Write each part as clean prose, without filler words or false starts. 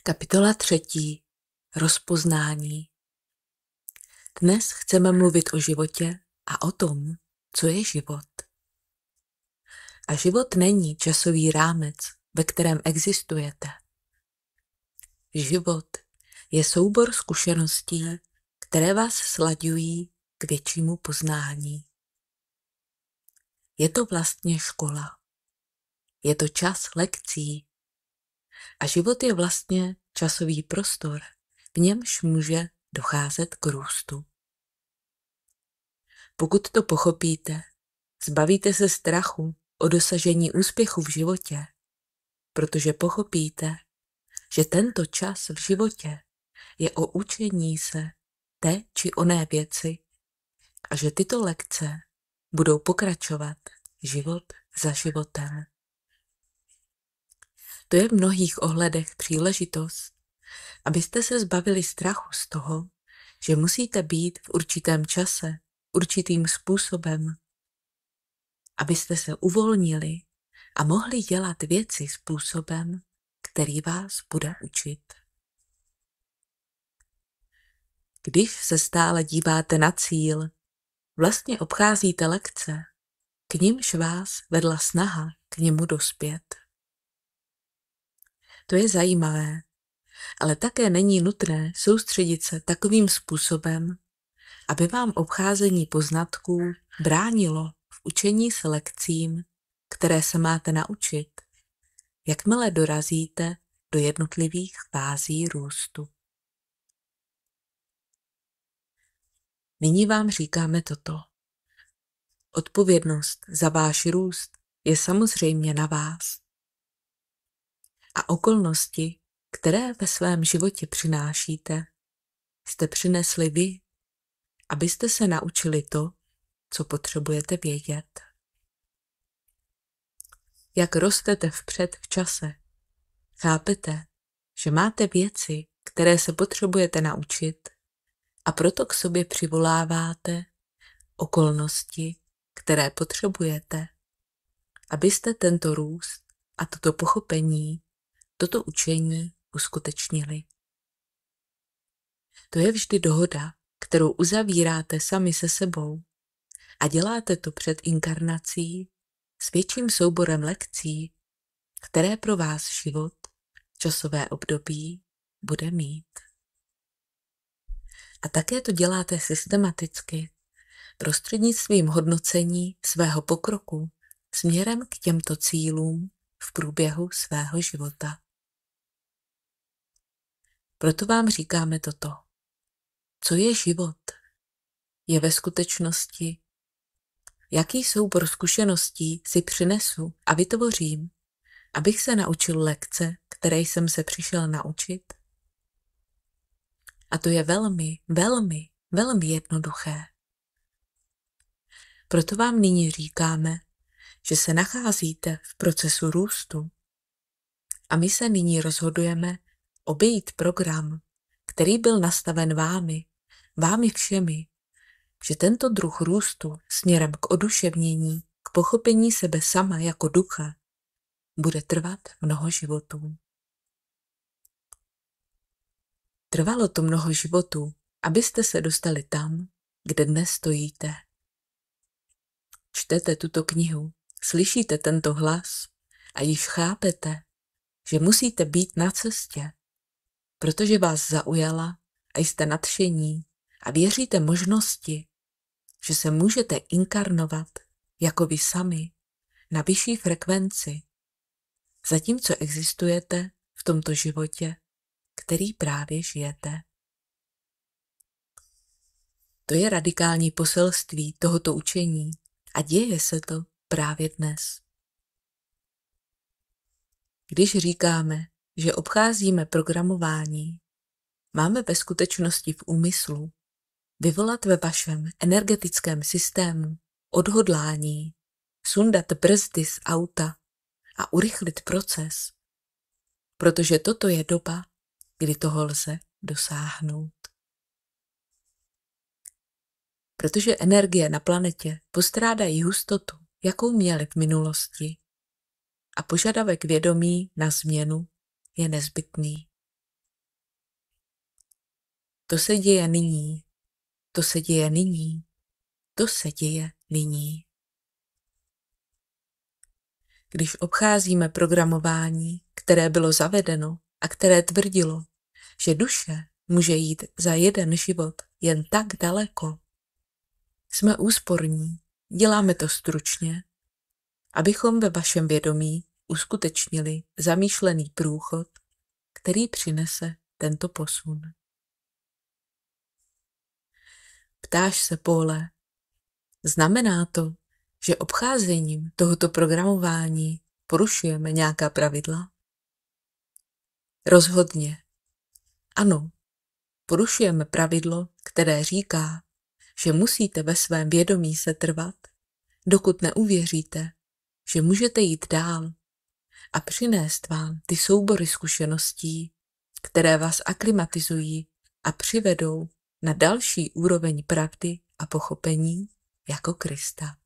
Kapitola 3. Rozpoznání. Dnes chceme mluvit o životě a o tom, co je život. A život není časový rámec, ve kterém existujete. Život je soubor zkušeností, které vás slaďují k většímu poznání. Je to vlastně škola. Je to čas lekcí. A život je vlastně časový prostor, v němž může docházet k růstu. Pokud to pochopíte, zbavíte se strachu o dosažení úspěchu v životě, protože pochopíte, že tento čas v životě je o učení se té či oné věci a že tyto lekce budou pokračovat život za životem. To je v mnohých ohledech příležitost, abyste se zbavili strachu z toho, že musíte být v určitém čase, určitým způsobem, abyste se uvolnili a mohli dělat věci způsobem, který vás bude učit. Když se stále díváte na cíl, vlastně obcházíte lekce, k nimž vás vedla snaha k němu dospět. To je zajímavé, ale také není nutné soustředit se takovým způsobem, aby vám obcházení poznatků bránilo v učení se lekcím, které se máte naučit, jakmile dorazíte do jednotlivých fází růstu. Nyní vám říkáme toto. Odpovědnost za váš růst je samozřejmě na vás. A okolnosti, které ve svém životě přinášíte, jste přinesli vy, abyste se naučili to, co potřebujete vědět. Jak rostete vpřed v čase, chápete, že máte věci, které se potřebujete naučit, a proto k sobě přivoláváte okolnosti, které potřebujete, abyste tento růst a toto pochopení, toto učení uskutečnili. To je vždy dohoda, kterou uzavíráte sami se sebou a děláte to před inkarnací s větším souborem lekcí, které pro vás život, časové období, bude mít. A také to děláte systematicky, prostřednictvím hodnocení svého pokroku směrem k těmto cílům v průběhu svého života. Proto vám říkáme toto. Co je život? Je ve skutečnosti, jaký soubor zkušeností si přinesu a vytvořím, abych se naučil lekce, které jsem se přišel naučit? A to je velmi, velmi, velmi jednoduché. Proto vám nyní říkáme, že se nacházíte v procesu růstu a my se nyní rozhodujeme obejít program, který byl nastaven vámi všemi, že tento druh růstu směrem k oduševnění, k pochopení sebe sama jako ducha, bude trvat mnoho životů. Trvalo to mnoho životů, abyste se dostali tam, kde dnes stojíte. Čtete tuto knihu, slyšíte tento hlas a již chápete, že musíte být na cestě, protože vás zaujala a jste nadšení a věříte možnosti, že se můžete inkarnovat jako vy sami na vyšší frekvenci, zatímco existujete v tomto životě, který právě žijete. To je radikální poselství tohoto učení a děje se to právě dnes. Když říkáme, že obcházíme programování, máme ve skutečnosti v úmyslu vyvolat ve vašem energetickém systému odhodlání, sundat brzdy z auta a urychlit proces, protože toto je doba, kdy toho lze dosáhnout. Protože energie na planetě postrádají hustotu, jakou měly v minulosti, a požadavek vědomí na změnu je nezbytný. To se děje nyní. To se děje nyní. To se děje nyní. Když obcházíme programování, které bylo zavedeno a které tvrdilo, že duše může jít za jeden život jen tak daleko, jsme úsporní, děláme to stručně, abychom ve vašem vědomí uskutečnili zamýšlený průchod, který přinese tento posun. Ptáš se, Póle, znamená to, že obcházením tohoto programování porušujeme nějaká pravidla? Rozhodně. Ano, porušujeme pravidlo, které říká, že musíte ve svém vědomí setrvat, dokud neuvěříte, že můžete jít dál a přinést vám ty soubory zkušeností, které vás aklimatizují a přivedou na další úroveň pravdy a pochopení jako Krista.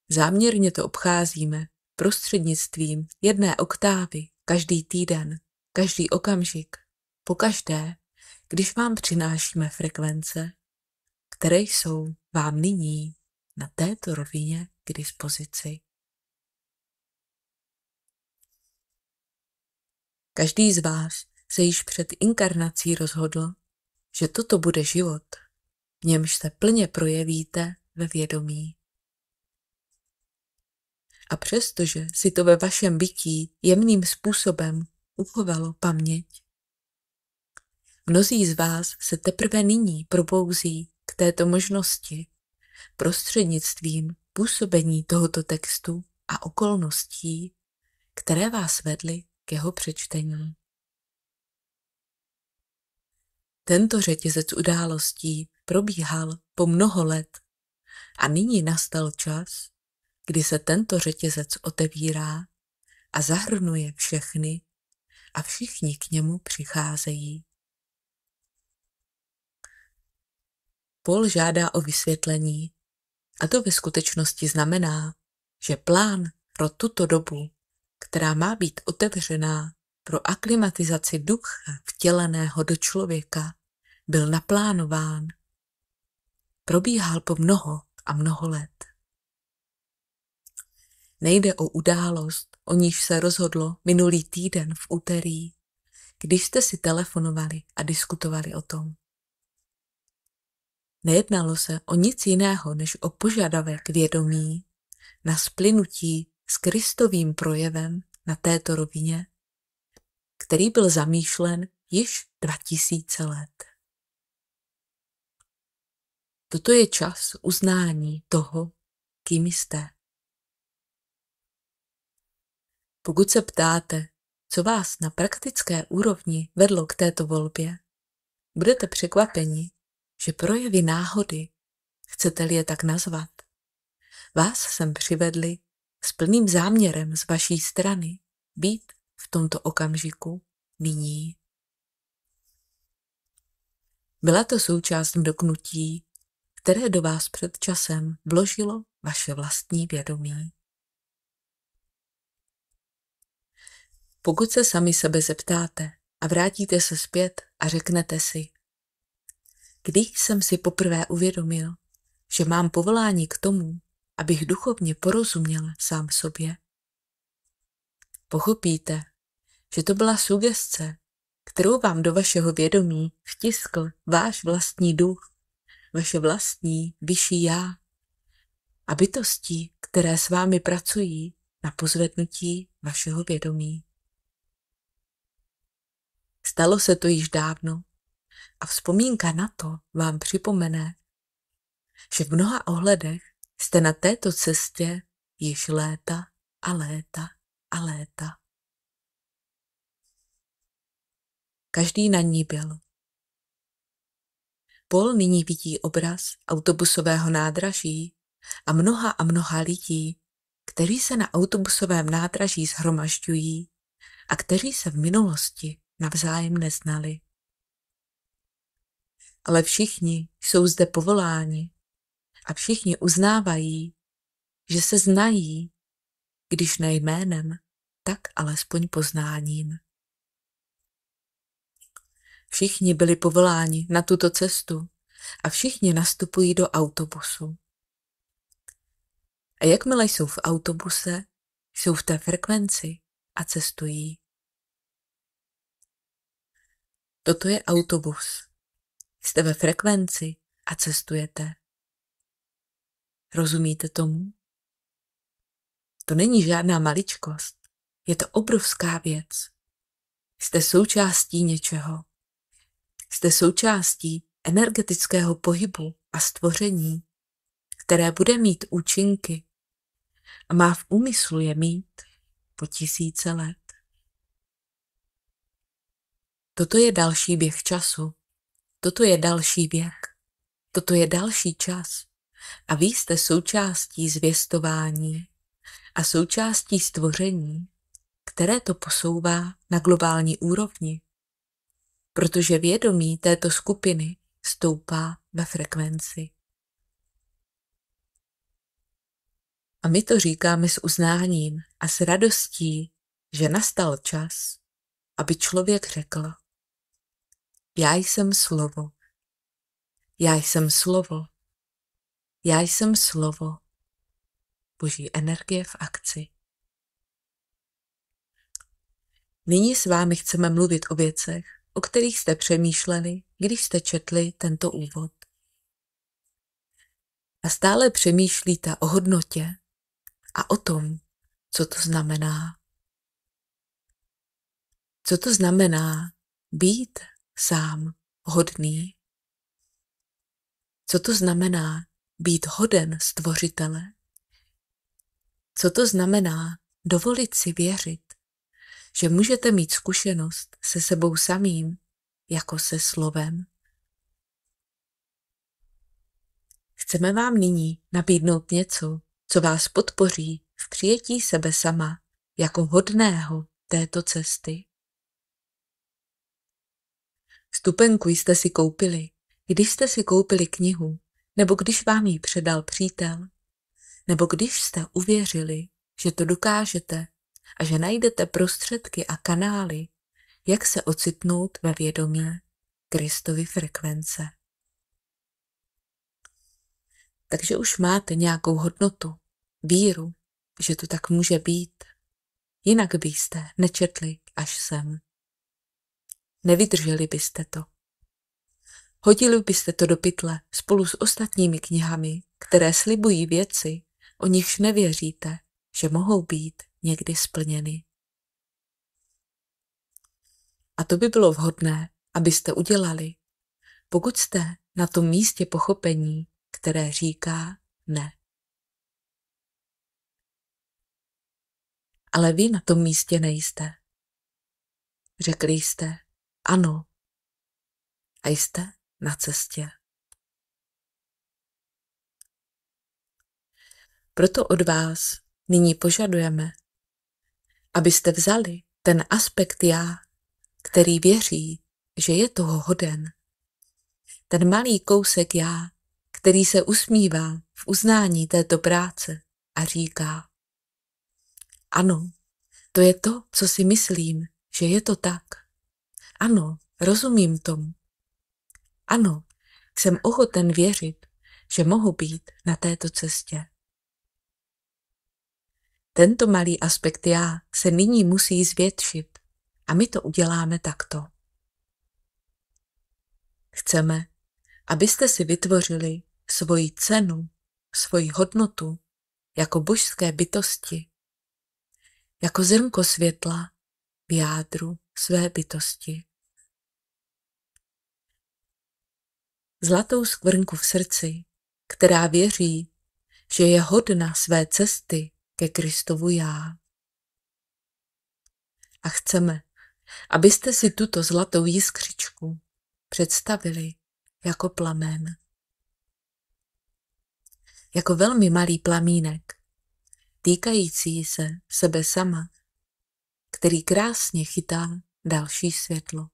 Záměrně to obcházíme prostřednictvím jedné oktávy každý týden, každý okamžik, pokaždé, když vám přinášíme frekvence, které jsou vám nyní na této rovině k dispozici. Každý z vás se již před inkarnací rozhodl, že toto bude život, v němž se plně projevíte ve vědomí. A přestože si to ve vašem bytí jemným způsobem uchovalo paměť, mnozí z vás se teprve nyní probouzí k této možnosti prostřednictvím působení tohoto textu a okolností, které vás vedly k jeho přečtení. Tento řetězec událostí probíhal po mnoho let a nyní nastal čas, kdy se tento řetězec otevírá a zahrnuje všechny a všichni k němu přicházejí. Paul žádá o vysvětlení a to ve skutečnosti znamená, že plán pro tuto dobu, která má být otevřená pro aklimatizaci ducha vtěleného do člověka, byl naplánován. Probíhal po mnoho a mnoho let. Nejde o událost, o níž se rozhodlo minulý týden v úterý, když jste si telefonovali a diskutovali o tom. Nejednalo se o nic jiného, než o požadavek vědomí na splynutí s Kristovým projevem na této rovině, který byl zamýšlen již 2000 let. Toto je čas uznání toho, kým jste. Pokud se ptáte, co vás na praktické úrovni vedlo k této volbě, budete překvapeni, že projevy náhody, chcete-li je tak nazvat, vás sem přivedli s plným záměrem z vaší strany být v tomto okamžiku nyní. Byla to součást vdoknutí, které do vás před časem vložilo vaše vlastní vědomí. Pokud se sami sebe zeptáte a vrátíte se zpět a řeknete si, kdy jsem si poprvé uvědomil, že mám povolání k tomu, abych duchovně porozuměl sám sobě, pochopíte, že to byla sugestce, kterou vám do vašeho vědomí vtiskl váš vlastní duch, vaše vlastní vyšší já a bytosti, které s vámi pracují na pozvednutí vašeho vědomí. Stalo se to již dávno a vzpomínka na to vám připomene, že v mnoha ohledech jste na této cestě již léta a léta a léta. Každý na ní byl. Paul nyní vidí obraz autobusového nádraží a mnoha lidí, kteří se na autobusovém nádraží shromažďují a kteří se v minulosti navzájem neznali. Ale všichni jsou zde povoláni a všichni uznávají, že se znají, když ne jménem, tak alespoň poznáním. Všichni byli povoláni na tuto cestu a všichni nastupují do autobusu. A jakmile jsou v autobuse, jsou v té frekvenci a cestují. Toto je autobus. Jste ve frekvenci a cestujete. Rozumíte tomu? To není žádná maličkost. Je to obrovská věc. Jste součástí něčeho. Jste součástí energetického pohybu a stvoření, které bude mít účinky a má v úmyslu je mít po tisíce let. Toto je další běh času. Toto je další věk. Toto je další čas. A vy jste součástí zvěstování a součástí stvoření, které to posouvá na globální úrovni, protože vědomí této skupiny stoupá ve frekvenci. A my to říkáme s uznáním a s radostí, že nastal čas, aby člověk řekl: já jsem slovo, já jsem slovo, já jsem slovo, boží energie v akci. Nyní s vámi chceme mluvit o věcech, o kterých jste přemýšleli, když jste četli tento úvod. A stále přemýšlíte o hodnotě a o tom, co to znamená. Co to znamená být sám hodný? Co to znamená být hoden stvořitele? Co to znamená dovolit si věřit, že můžete mít zkušenost se sebou samým jako se slovem? Chceme vám nyní nabídnout něco, co vás podpoří v přijetí sebe sama jako hodného této cesty. Vstupenku jste si koupili, když jste si koupili knihu, nebo když vám ji předal přítel, nebo když jste uvěřili, že to dokážete a že najdete prostředky a kanály, jak se ocitnout ve vědomí Kristovy frekvence. Takže už máte nějakou hodnotu, víru, že to tak může být. Jinak byste nečetli až sem. Nevydrželi byste to. Hodili byste to do pytle spolu s ostatními knihami, které slibují věci, o nichž nevěříte, že mohou být někdy splněny. A to by bylo vhodné, abyste udělali, pokud jste na tom místě pochopení, které říká ne. Ale vy na tom místě nejste. Řekli jste ano a jste na cestě. Proto od vás nyní požadujeme, abyste vzali ten aspekt já, který věří, že je toho hoden. Ten malý kousek já, který se usmívá v uznání této práce a říká: ano, to je to, co si myslím, že je to tak. Ano, rozumím tomu. Ano, jsem ochoten věřit, že mohu být na této cestě. Tento malý aspekt já se nyní musí zvětšit a my to uděláme takto. Chceme, abyste si vytvořili svoji cenu, svoji hodnotu jako božské bytosti, jako zrnko světla v jádru své bytosti. Zlatou skvrnku v srdci, která věří, že je hodna své cesty ke Kristovu já. A chceme, abyste si tuto zlatou jiskřičku představili jako plamen. Jako velmi malý plamínek, týkající se sebe sama, který krásně chytá další světlo.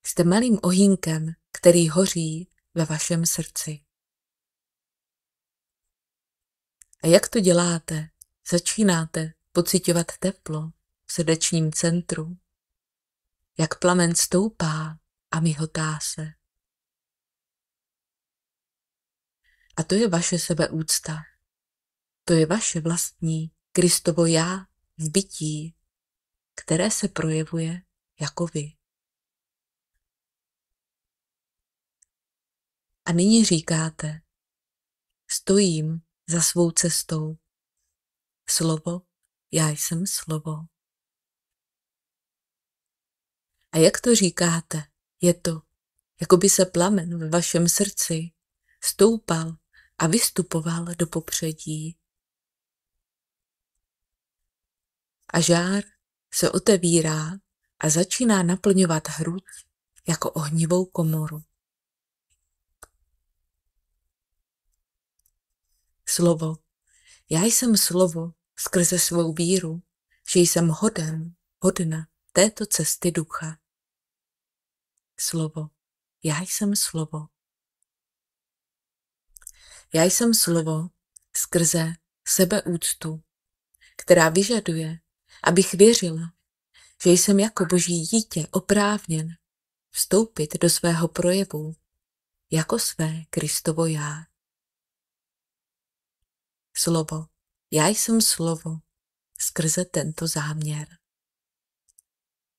Jste malým ohýnkem, který hoří ve vašem srdci. A jak to děláte? Začínáte pociťovat teplo v srdečním centru. jak plamen stoupá a mihotá se. A to je vaše sebeúcta. To je vaše vlastní Kristovo já v bytí, které se projevuje jako vy. A nyní říkáte, stojím za svou cestou. Slovo, já jsem slovo. A jak to říkáte, je to, jako by se plamen ve vašem srdci stoupal a vystupoval do popředí. A žár se otevírá a začíná naplňovat hruď jako ohnivou komoru. Slovo, já jsem slovo skrze svou víru, že jsem hodna této cesty ducha. Slovo, já jsem slovo. Já jsem slovo skrze sebeúctu, která vyžaduje, abych věřila, že jsem jako Boží dítě oprávněn vstoupit do svého projevu jako své Kristovo já. Slovo, já jsem slovo skrze tento záměr.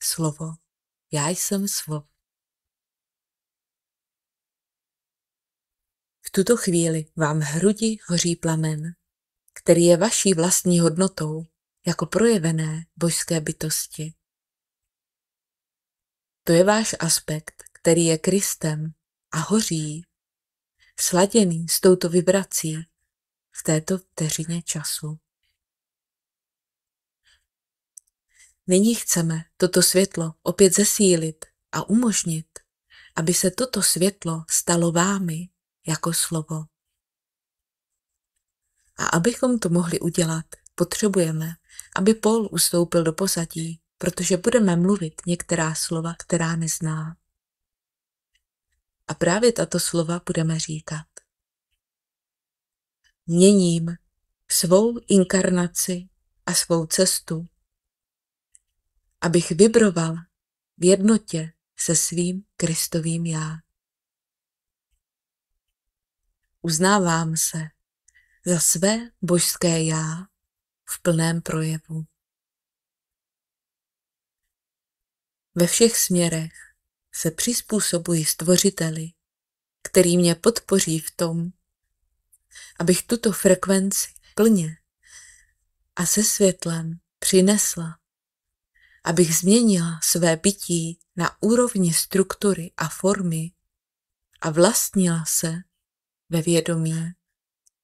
Slovo, já jsem slovo. V tuto chvíli vám v hrudi hoří plamen, který je vaší vlastní hodnotou jako projevené božské bytosti. To je váš aspekt, který je Kristem a hoří, sladěný s touto vibrací v této vteřině času. Nyní chceme toto světlo opět zesílit a umožnit, aby se toto světlo stalo vámi jako slovo. A abychom to mohli udělat, potřebujeme, aby Paul ustoupil do pozadí, protože budeme mluvit některá slova, která nezná. A právě tato slova budeme říkat. Měním svou inkarnaci a svou cestu, abych vibroval v jednotě se svým Kristovým já. Uznávám se za své božské já v plném projevu. Ve všech směrech se přizpůsobuji Stvořiteli, který mě podpoří v tom, abych tuto frekvenci plně a se světlem přinesla, abych změnila své bytí na úrovni struktury a formy a vlastnila se ve vědomí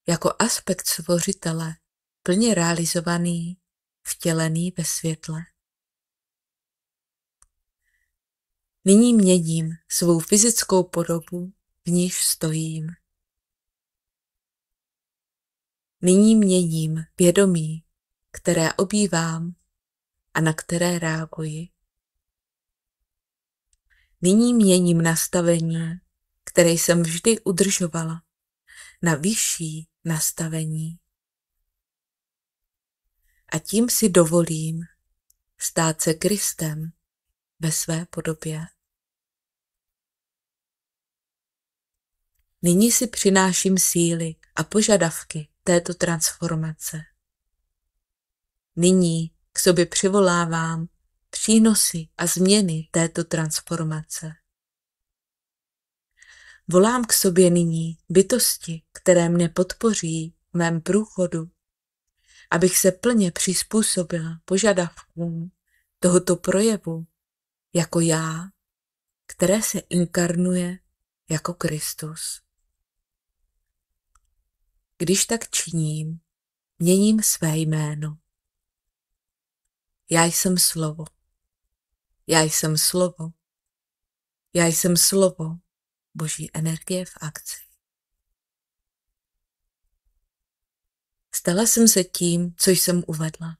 jako aspekt Stvořitele, plně realizovaný, vtělený ve světle. Nyní měním svou fyzickou podobu, v níž stojím. Nyní měním vědomí, které obývám a na které reaguji. Nyní měním nastavení, které jsem vždy udržovala, na vyšší nastavení. A tím si dovolím stát se Kristem ve své podobě. Nyní si přináším síly a požadavky této transformace. Nyní k sobě přivolávám přínosy a změny této transformace. Volám k sobě nyní bytosti, které mne podpoří v mém průchodu, abych se plně přizpůsobila požadavkům tohoto projevu jako já, které se inkarnuje jako Kristus. Když tak činím, měním své jméno. Já jsem slovo. Já jsem slovo. Já jsem slovo Boží energie v akci. Stala jsem se tím, co jsem uvedla.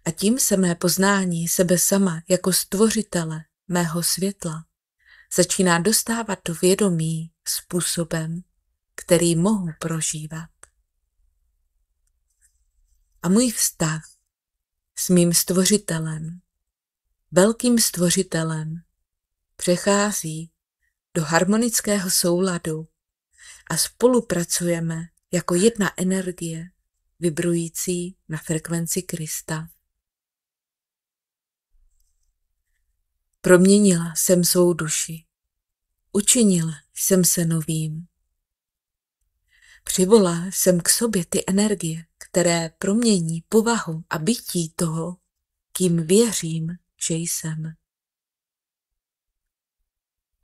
A tím se mé poznání sebe sama jako stvořitele mého světla začíná dostávat do vědomí způsobem, který mohu prožívat. A můj vztah s mým stvořitelem velkým stvořitelem, přechází do harmonického souladu a spolupracujeme jako jedna energie vibrující na frekvenci Krista. Proměnila jsem svou duši, učinil jsem se novým. Přivolal jsem k sobě ty energie, které promění povahu a bytí toho, kým věřím, že jsem.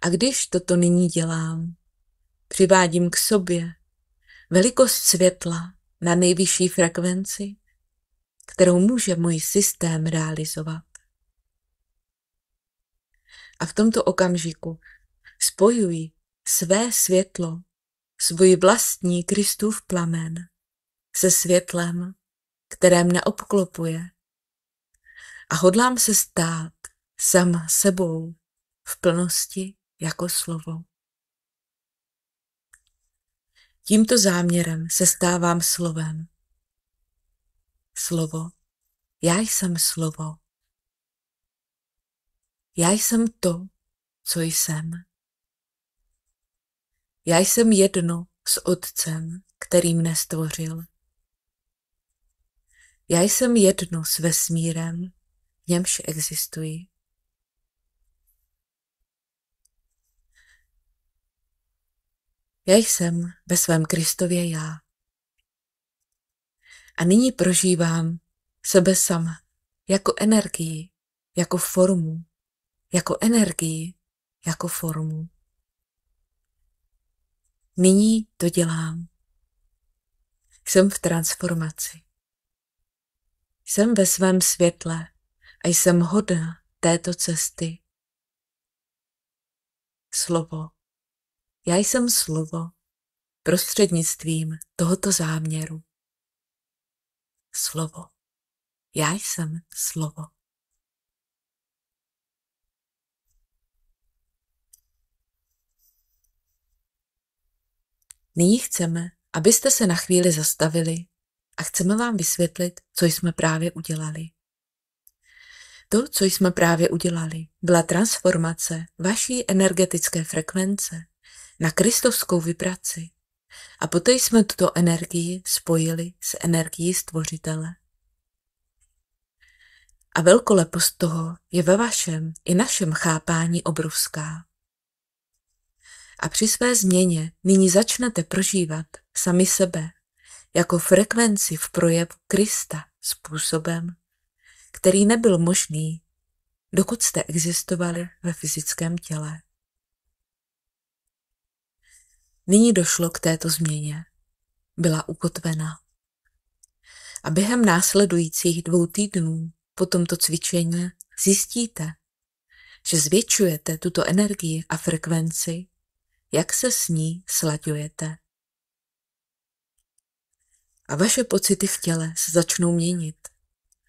A když toto nyní dělám, přivádím k sobě velikost světla na nejvyšší frekvenci, kterou může můj systém realizovat. A v tomto okamžiku spojuji své světlo, svůj vlastní Kristův plamen se světlem, které mne obklopuje, a hodlám se stát sama sebou v plnosti jako slovo. Tímto záměrem se stávám slovem. Slovo, já jsem slovo. Já jsem to, co jsem. Já jsem jedno s Otcem, který mne stvořil. Já jsem jedno s vesmírem, v němž existuji. Já jsem ve svém Kristově já. A nyní prožívám sebe sama jako energii, jako formu, jako energii, jako formu. Nyní to dělám. Jsem v transformaci. Jsem ve svém světle a jsem hodna této cesty. Slovo. Já jsem slovo prostřednictvím tohoto záměru. Slovo. Já jsem slovo. Nyní chceme, abyste se na chvíli zastavili a chceme vám vysvětlit, co jsme právě udělali. To, co jsme právě udělali, byla transformace vaší energetické frekvence na kristovskou vibraci a poté jsme tuto energii spojili s energií Stvořitele. A velkolepost toho je ve vašem i našem chápání obrovská. A při své změně nyní začnete prožívat sami sebe jako frekvenci v projevu Krista způsobem, který nebyl možný, dokud jste existovali ve fyzickém těle. Nyní došlo k této změně. Byla ukotvena. A během následujících 2 týdnů po tomto cvičení zjistíte, že zvětšujete tuto energii a frekvenci, jak se s ní slaďujete. A vaše pocity v těle se začnou měnit,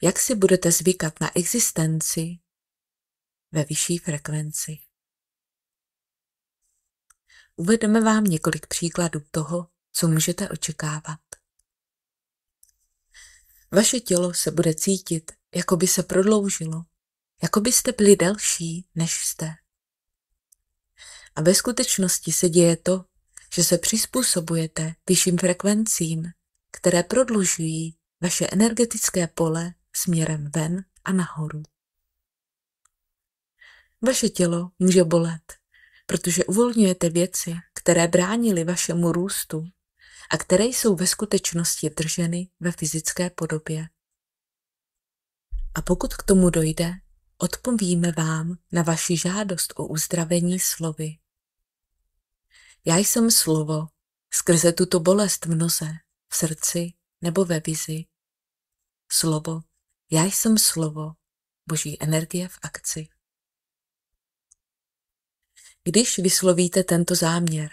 jak si budete zvykat na existenci ve vyšší frekvenci. Uvedeme vám několik příkladů toho, co můžete očekávat. Vaše tělo se bude cítit, jako by se prodloužilo, jako byste byli delší, než jste. A ve skutečnosti se děje to, že se přizpůsobujete vyšším frekvencím, které prodlužují vaše energetické pole směrem ven a nahoru. Vaše tělo může bolet, protože uvolňujete věci, které bránily vašemu růstu a které jsou ve skutečnosti drženy ve fyzické podobě. A pokud k tomu dojde, odpovíme vám na vaši žádost o uzdravení slovy. Já jsem slovo skrze tuto bolest v noze, v srdci nebo ve vizi. Slovo, já jsem slovo, boží energie v akci. Když vyslovíte tento záměr,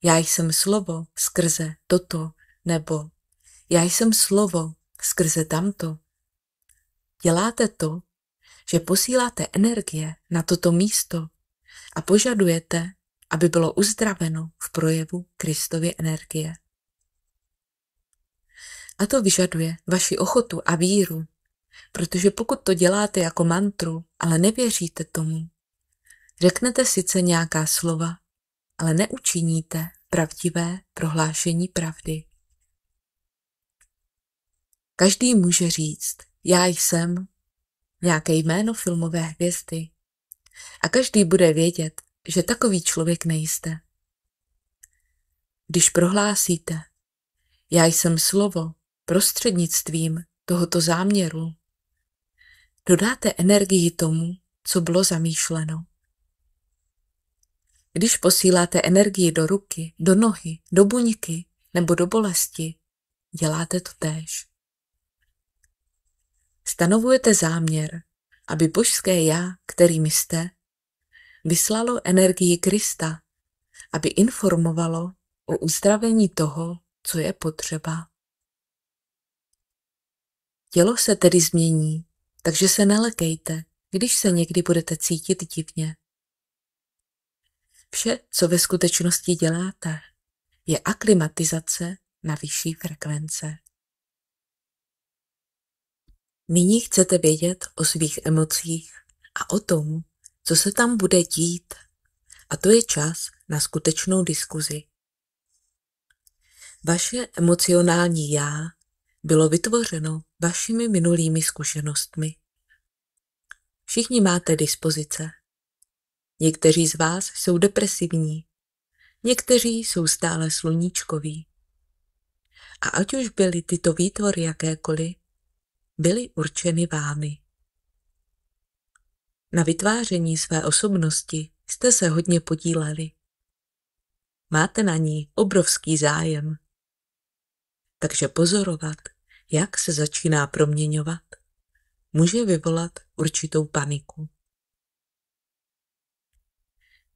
já jsem slovo skrze toto, nebo já jsem slovo skrze tamto, děláte to, že posíláte energie na toto místo a požadujete, aby bylo uzdraveno v projevu Kristovy energie. A to vyžaduje vaši ochotu a víru, Protože pokud to děláte jako mantru, ale nevěříte tomu, řeknete sice nějaká slova, ale neučiníte pravdivé prohlášení pravdy. Každý může říct, já jsem nějaké jméno filmové hvězdy a každý bude vědět, že takový člověk nejste. Když prohlásíte, já jsem slovo prostřednictvím tohoto záměru, dodáte energii tomu, co bylo zamýšleno. Když posíláte energii do ruky, do nohy, do buňky nebo do bolesti, děláte to též. Stanovujete záměr, aby božské já, kterým jste, vyslalo energii Krista, aby informovalo o uzdravení toho, co je potřeba. Tělo se tedy změní, takže se nelekejte, když se někdy budete cítit divně. Vše, co ve skutečnosti děláte, je aklimatizace na vyšší frekvence. Nyní chcete vědět o svých emocích a o tom, co se tam bude dít, a to je čas na skutečnou diskuzi. Vaše emocionální já bylo vytvořeno vašimi minulými zkušenostmi. Všichni máte dispozice. Někteří z vás jsou depresivní, někteří jsou stále sluníčkoví. A ať už byly tyto výtvory jakékoliv, byly určeny vámi. Na vytváření své osobnosti jste se hodně podíleli. Máte na ní obrovský zájem. Takže pozorovat, jak se začíná proměňovat, může vyvolat určitou paniku.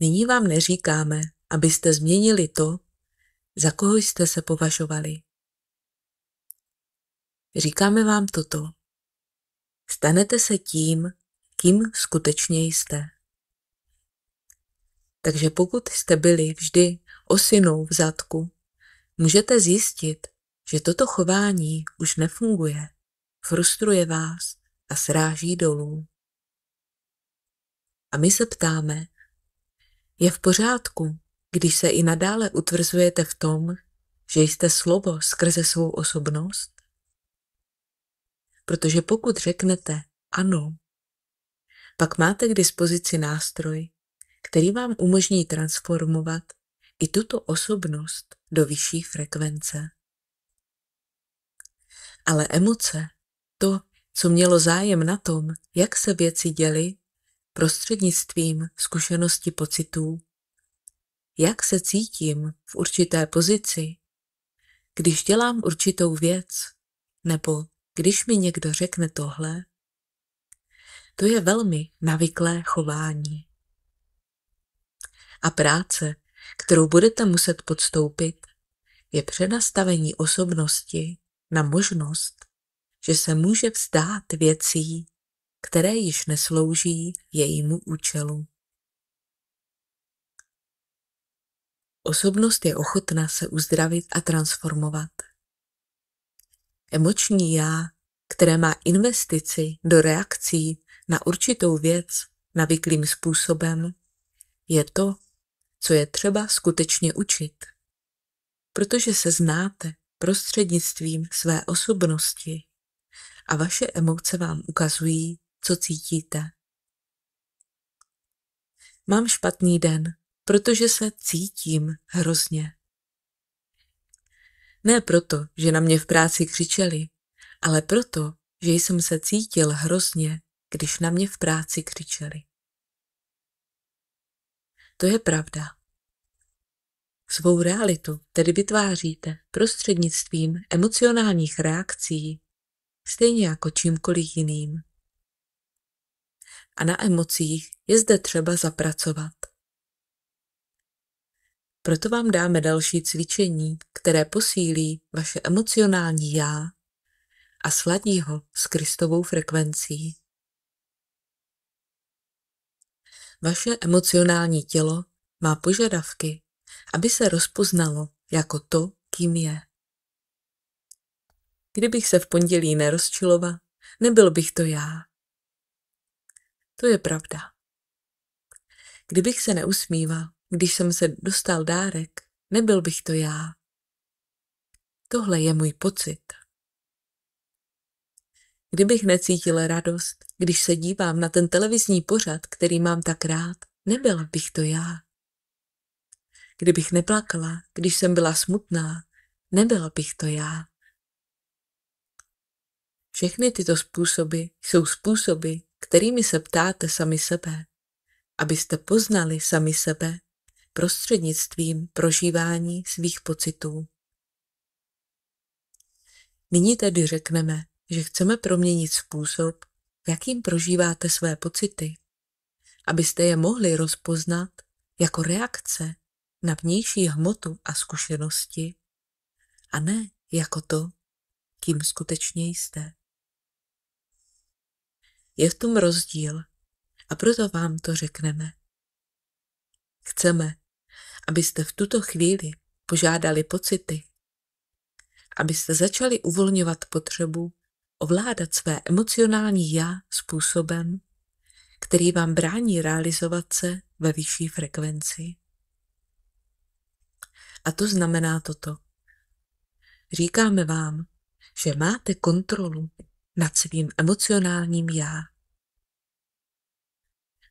Nyní vám neříkáme, abyste změnili to, za koho jste se považovali. Říkáme vám toto. Stanete se tím, kým skutečně jste. Takže pokud jste byli vždy osinou v zadku, můžete zjistit, že toto chování už nefunguje, frustruje vás a sráží dolů. A my se ptáme, je v pořádku, když se i nadále utvrzujete v tom, že jste slovo skrze svou osobnost? Protože pokud řeknete ano, pak máte k dispozici nástroj, který vám umožní transformovat i tuto osobnost do vyšší frekvence. Ale emoce, to, co mělo zájem na tom, jak se věci děly, prostřednictvím zkušenosti pocitů, jak se cítím v určité pozici, když dělám určitou věc, nebo když mi někdo řekne tohle, to je velmi navyklé chování. A práce, kterou budete muset podstoupit, je přenastavení osobnosti na možnost, že se může vzdát věcí, které již neslouží jejímu účelu. Osobnost je ochotna se uzdravit a transformovat. Emoční já, které má investici do reakcí na určitou věc navyklým způsobem, je to, co je třeba skutečně učit, protože se znáte prostřednictvím své osobnosti a vaše emoce vám ukazují, co cítíte. Mám špatný den, protože se cítím hrozně. Ne proto, že na mě v práci křičeli, ale proto, že jsem se cítil hrozně, když na mě v práci křičeli. To je pravda. Svou realitu tedy vytváříte prostřednictvím emocionálních reakcí, stejně jako čímkoliv jiným. A na emocích je zde třeba zapracovat. Proto vám dáme další cvičení, které posílí vaše emocionální já a sladí ho s Kristovou frekvencí. Vaše emocionální tělo má požadavky, aby se rozpoznalo jako to, kým je. Kdybych se v pondělí nerozčiloval nebyl bych to já. To je pravda. Kdybych se neusmíval, když jsem se dostal dárek, nebyl bych to já. Tohle je můj pocit. Kdybych necítil radost, když se dívám na ten televizní pořad, který mám tak rád, nebyla bych to já. Kdybych neplakala, když jsem byla smutná, nebyla bych to já. Všechny tyto způsoby jsou způsoby, kterými se ptáte sami sebe, abyste poznali sami sebe prostřednictvím prožívání svých pocitů. Nyní tedy řekneme, že chceme proměnit způsob, jakým prožíváte své pocity, abyste je mohli rozpoznat jako reakce na vnější hmotu a zkušenosti a ne jako to, kým skutečně jste. Je v tom rozdíl a proto vám to řekneme. Chceme, abyste v tuto chvíli požádali pocity, abyste začali uvolňovat potřebu ovládat své emocionální já způsobem, který vám brání realizovat se ve vyšší frekvenci. A to znamená toto. Říkáme vám, že máte kontrolu nad svým emocionálním já.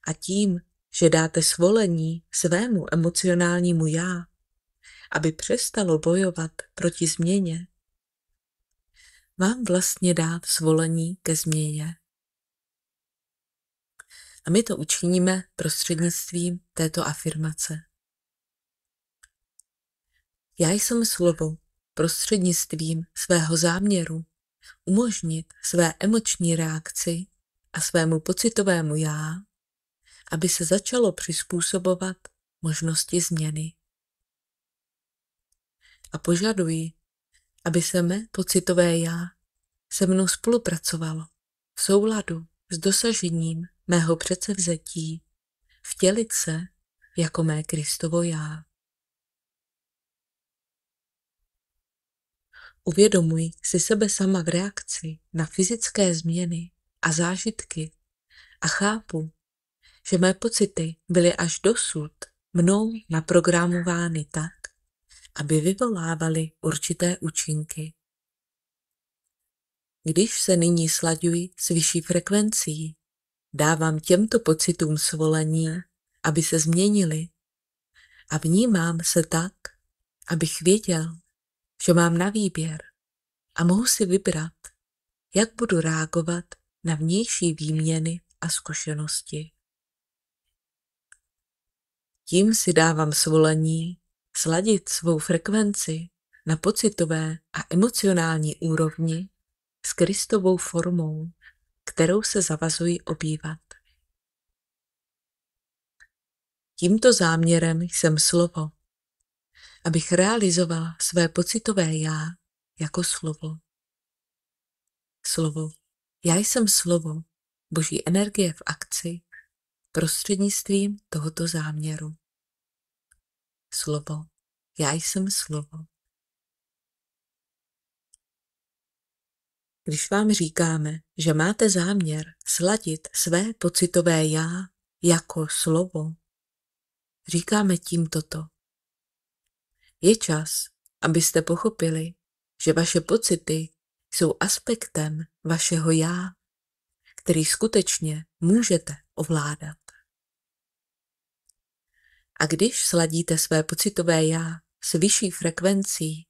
A tím, že dáte svolení svému emocionálnímu já, aby přestalo bojovat proti změně, vám vlastně dát svolení ke změně. A my to učiníme prostřednictvím této afirmace. Já jsem slovo prostřednictvím svého záměru umožnit své emoční reakci a svému pocitovému já, aby se začalo přizpůsobovat možnosti změny. A požaduji, aby se mé pocitové já se mnou spolupracovalo v souladu s dosažením mého předsevzetí vtělit se jako mé Kristovo já. Uvědomuji si sebe sama v reakci na fyzické změny a zážitky a chápu, že mé pocity byly až dosud mnou naprogramovány tak, aby vyvolávaly určité účinky. Když se nyní slaďuji s vyšší frekvencí, dávám těmto pocitům svolení, aby se změnily a vnímám se tak, abych věděl, že mám na výběr a mohu si vybrat, jak budu reagovat na vnější výměny a zkušenosti. Tím si dávám svolení sladit svou frekvenci na pocitové a emocionální úrovni s Kristovou formou, kterou se zavazuji obývat. Tímto záměrem jsem slovo, abych realizovala své pocitové já jako slovo. Slovo. Já jsem slovo, boží energie v akci, prostřednictvím tohoto záměru. Slovo. Já jsem slovo. Když vám říkáme, že máte záměr sladit své pocitové já jako slovo, říkáme tím toto. Je čas, abyste pochopili, že vaše pocity jsou aspektem vašeho já, který skutečně můžete ovládat. A když sladíte své pocitové já s vyšší frekvencí,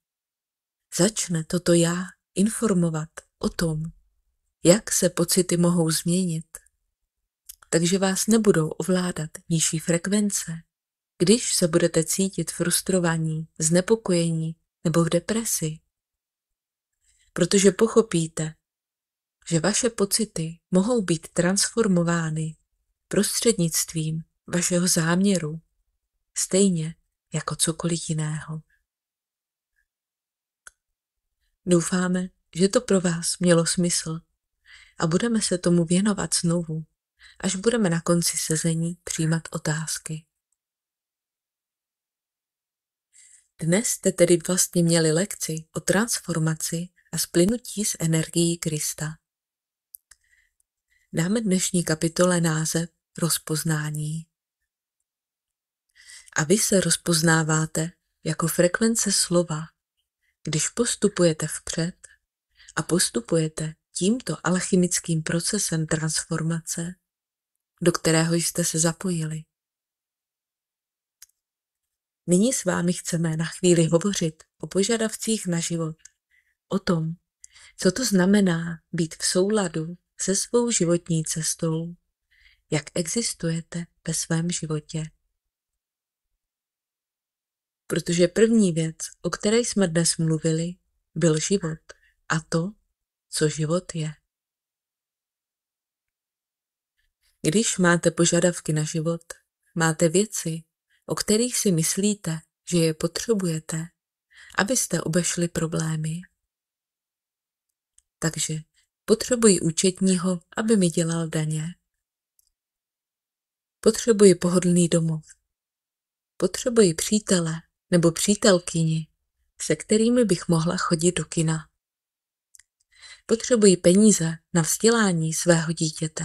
začne toto já informovat o tom, jak se pocity mohou změnit, takže vás nebudou ovládat nižší frekvence, když se budete cítit frustrovaní, znepokojení nebo v depresi. Protože pochopíte, že vaše pocity mohou být transformovány prostřednictvím vašeho záměru, stejně jako cokoliv jiného. Doufáme, že to pro vás mělo smysl a budeme se tomu věnovat znovu, až budeme na konci sezení přijímat otázky. Dnes jste tedy vlastně měli lekci o transformaci a splynutí s energií Krista. Dáme dnešní kapitole název Rozpoznání. A vy se rozpoznáváte jako frekvence slova, když postupujete vpřed a postupujete tímto alchymickým procesem transformace, do kterého jste se zapojili. Nyní s vámi chceme na chvíli hovořit o požadavcích na život, o tom, co to znamená být v souladu se svou životní cestou, jak existujete ve svém životě. Protože první věc, o které jsme dnes mluvili, byl život a to, co život je. Když máte požadavky na život, máte věci, o kterých si myslíte, že je potřebujete, abyste obešli problémy. Takže potřebuji účetního, aby mi dělal daně. Potřebuji pohodlný domov. Potřebuji přítele nebo přítelkyni, se kterými bych mohla chodit do kina. Potřebuji peníze na vzdělání svého dítěte.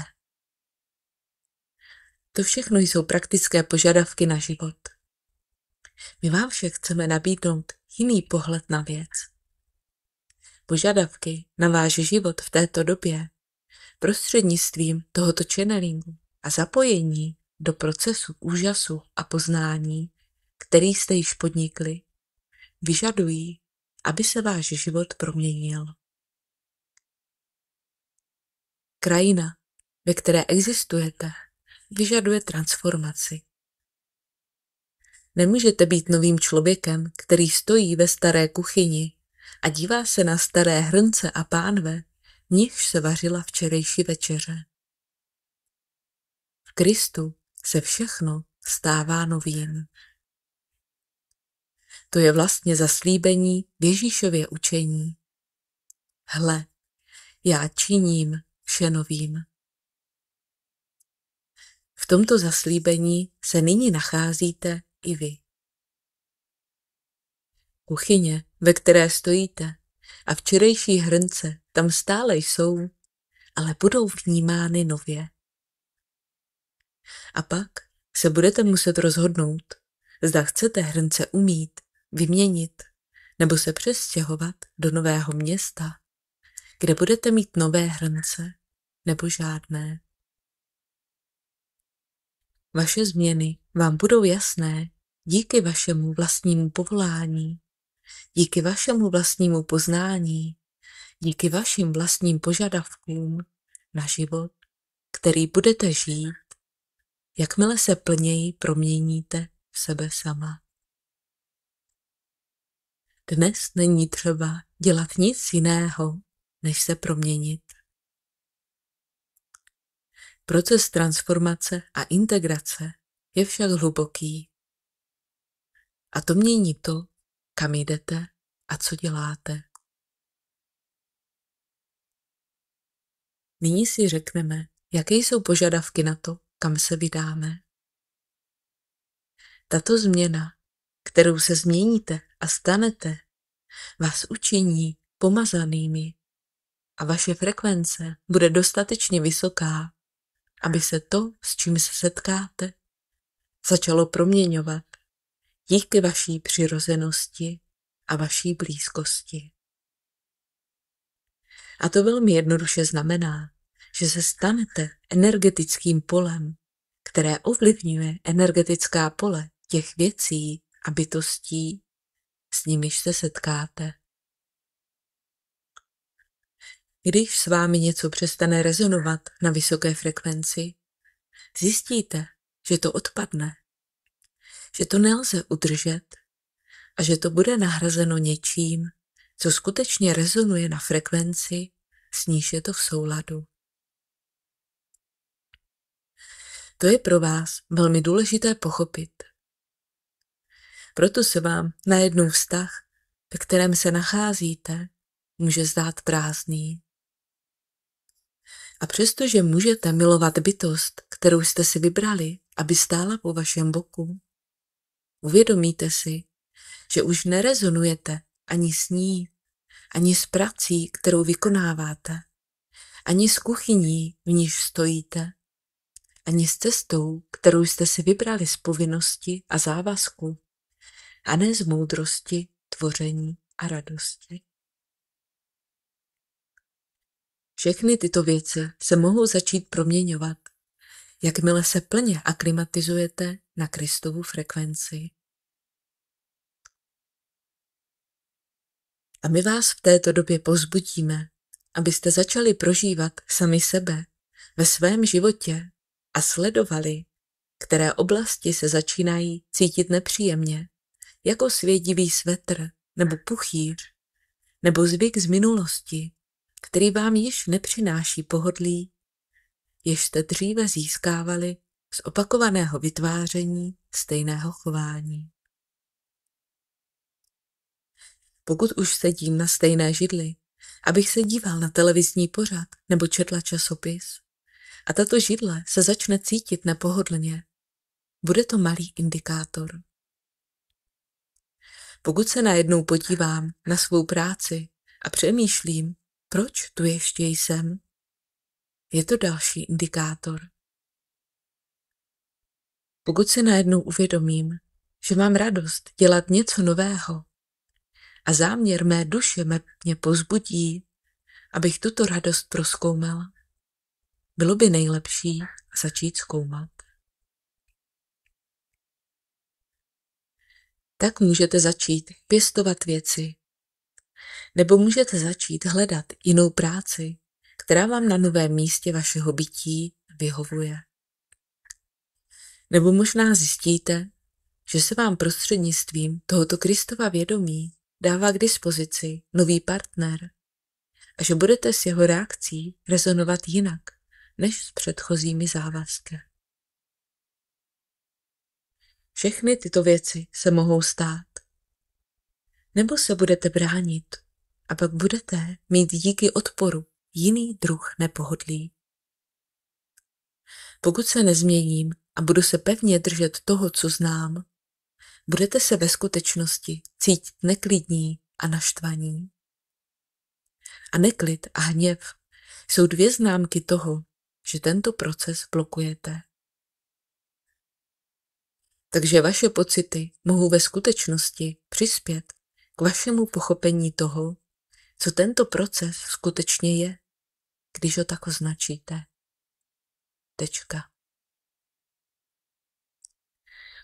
To všechno jsou praktické požadavky na život. My vám však chceme nabídnout jiný pohled na věc. Požadavky na váš život v této době prostřednictvím tohoto channelingu a zapojení do procesu úžasu a poznání, který jste již podnikli, vyžadují, aby se váš život proměnil. Krajina, ve které existujete, vyžaduje transformaci. Nemůžete být novým člověkem, který stojí ve staré kuchyni a dívá se na staré hrnce a pánve, v nichž se vařila včerejší večeře. V Kristu se všechno stává novým. To je vlastně zaslíbení v Ježíšově učení. Hle, já činím vše novým. V tomto zaslíbení se nyní nacházíte i vy. Kuchyně, ve které stojíte, a včerejší hrnce tam stále jsou, ale budou vnímány nově. A pak se budete muset rozhodnout, zda chcete hrnce umýt, vyměnit nebo se přestěhovat do nového města, kde budete mít nové hrnce nebo žádné. Vaše změny vám budou jasné díky vašemu vlastnímu povolání, díky vašemu vlastnímu poznání, díky vašim vlastním požadavkům na život, který budete žít, jakmile se plněji proměníte v sebe sama. Dnes není třeba dělat nic jiného, než se proměnit. Proces transformace a integrace je však hluboký. A to mění to, kam jdete a co děláte. Nyní si řekneme, jaké jsou požadavky na to, kam se vydáme. Tato změna, kterou se změníte a stanete, vás učiní pomazanými a vaše frekvence bude dostatečně vysoká, aby se to, s čím se setkáte, začalo proměňovat díky vaší přirozenosti a vaší blízkosti. A to velmi jednoduše znamená, že se stanete energetickým polem, které ovlivňuje energetická pole těch věcí a bytostí, s nimiž se setkáte. Když s vámi něco přestane rezonovat na vysoké frekvenci, zjistíte, že to odpadne, že to nelze udržet a že to bude nahrazeno něčím, co skutečně rezonuje na frekvenci, s níž je to v souladu. To je pro vás velmi důležité pochopit. Proto se vám najednou vztah, ve kterém se nacházíte, může zdát prázdný. A přestože můžete milovat bytost, kterou jste si vybrali, aby stála po vašem boku, uvědomíte si, že už nerezonujete ani s ní, ani s prací, kterou vykonáváte, ani s kuchyní, v níž stojíte, ani s cestou, kterou jste si vybrali z povinnosti a závazku, a ne z moudrosti, tvoření a radosti. Všechny tyto věci se mohou začít proměňovat, jakmile se plně aklimatizujete na Kristovu frekvenci. A my vás v této době povzbudíme, abyste začali prožívat sami sebe ve svém životě a sledovali, které oblasti se začínají cítit nepříjemně, jako svědivý svetr nebo puchýř, nebo zvyk z minulosti, který vám již nepřináší pohodlí, jež jste dříve získávali z opakovaného vytváření stejného chování. Pokud už sedím na stejné židli, abych se díval na televizní pořad nebo četla časopis, a tato židle se začne cítit nepohodlně, bude to malý indikátor. Pokud se najednou podívám na svou práci a přemýšlím, proč tu ještě jsem, je to další indikátor. Pokud si najednou uvědomím, že mám radost dělat něco nového a záměr mé duše mě povzbudí, abych tuto radost prozkoumal, bylo by nejlepší začít zkoumat. Tak můžete začít pěstovat věci, nebo můžete začít hledat jinou práci, která vám na novém místě vašeho bytí vyhovuje. Nebo možná zjistíte, že se vám prostřednictvím tohoto Kristova vědomí dává k dispozici nový partner a že budete s jeho reakcí rezonovat jinak než s předchozími závazky. Všechny tyto věci se mohou stát. Nebo se budete bránit a pak budete mít díky odporu jiný druh nepohodlí. Pokud se nezměním a budu se pevně držet toho, co znám, budete se ve skutečnosti cítit neklidní a naštvaní. A neklid a hněv jsou dvě známky toho, že tento proces blokujete. Takže vaše pocity mohou ve skutečnosti přispět k vašemu pochopení toho, co tento proces skutečně je, když ho tak označíte. Tečka.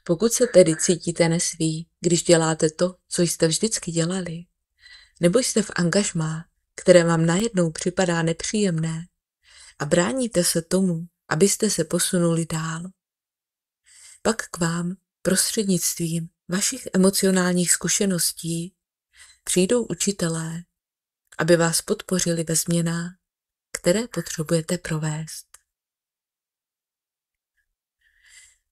Pokud se tedy cítíte nesví, když děláte to, co jste vždycky dělali, nebo jste v angažmá, které vám najednou připadá nepříjemné a bráníte se tomu, abyste se posunuli dál, pak k vám prostřednictvím vašich emocionálních zkušeností přijdou učitelé, aby vás podpořili ve změnách, které potřebujete provést.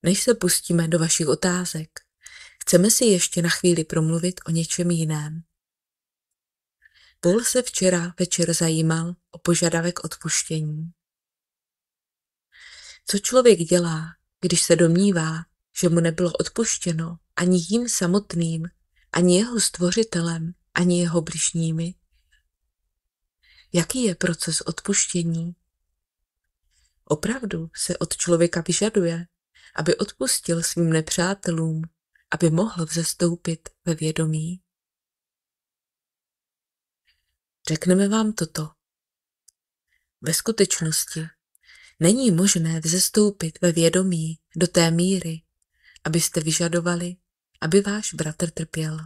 Než se pustíme do vašich otázek, chceme si ještě na chvíli promluvit o něčem jiném. Paul se včera večer zajímal o požadavek odpuštění. Co člověk dělá, když se domnívá, že mu nebylo odpuštěno ani jím samotným, ani jeho stvořitelem, ani jeho bližními? Jaký je proces odpuštění? Opravdu se od člověka vyžaduje, aby odpustil svým nepřátelům, aby mohl vzestoupit ve vědomí? Řekneme vám toto. Ve skutečnosti není možné vzestoupit ve vědomí do té míry, abyste vyžadovali, aby váš bratr trpěl.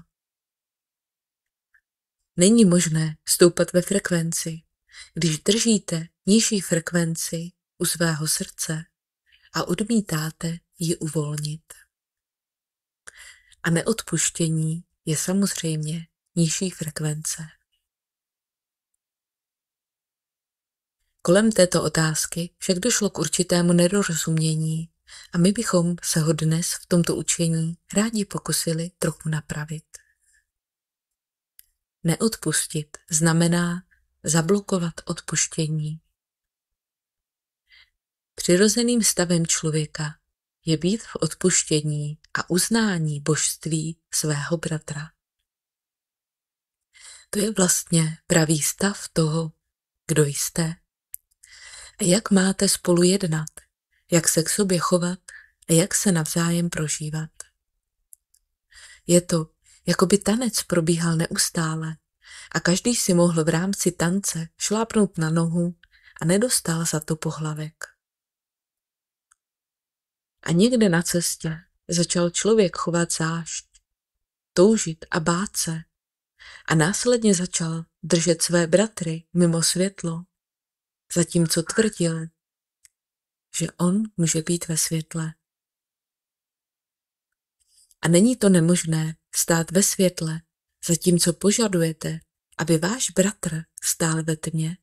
Není možné stoupat ve frekvenci, když držíte nižší frekvenci u svého srdce a odmítáte ji uvolnit. A neodpuštění je samozřejmě nižší frekvence. Kolem této otázky však došlo k určitému nedorozumění a my bychom se ho dnes v tomto učení rádi pokusili trochu napravit. Neodpustit znamená zablokovat odpuštění. Přirozeným stavem člověka je být v odpuštění a uznání božství svého bratra. To je vlastně pravý stav toho, kdo jste A jak máte spolu jednat, jak se k sobě chovat a jak se navzájem prožívat. Je to, jako by tanec probíhal neustále a každý si mohl v rámci tance šlápnout na nohu a nedostal za to pohlavek. A někde na cestě začal člověk chovat zášť, toužit a bát se a následně začal držet své bratry mimo světlo, zatímco tvrdil, že on může být ve světle. A není to nemožné stát ve světle, zatímco požadujete, aby váš bratr stál ve tmě.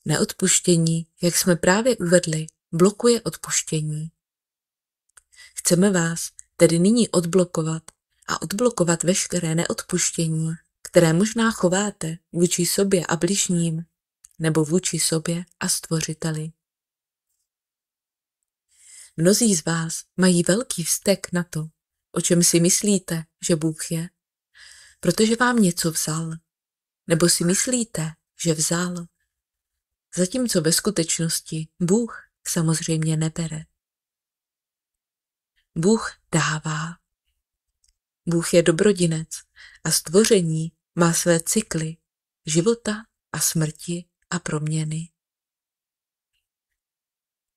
Neodpuštění, jak jsme právě uvedli, blokuje odpuštění. Chceme vás tedy nyní odblokovat a odblokovat veškeré neodpuštění, které možná chováte vůči sobě a bližním, nebo vůči sobě a Stvořiteli. Mnozí z vás mají velký vztek na to, o čem si myslíte, že Bůh je, protože vám něco vzal, nebo si myslíte, že vzal, zatímco ve skutečnosti Bůh samozřejmě nebere. Bůh dává. Bůh je dobrodinec a stvoření má své cykly života a smrti a proměny.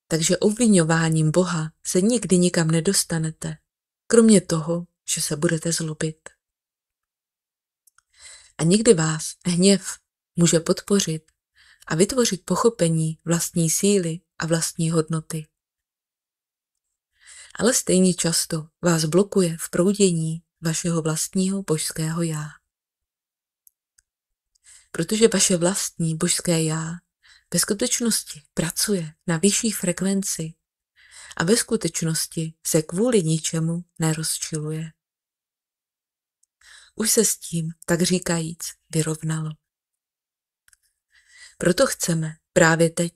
Takže obviňováním Boha se nikdy nikam nedostanete, kromě toho, že se budete zlobit. A někdy vás hněv může podpořit a vytvořit pochopení vlastní síly a vlastní hodnoty. Ale stejně často vás blokuje v proudění vašeho vlastního božského já. Protože vaše vlastní božské já ve skutečnosti pracuje na vyšší frekvenci a ve skutečnosti se kvůli ničemu nerozčiluje. Už se s tím, tak říkajíc, vyrovnalo. Proto chceme právě teď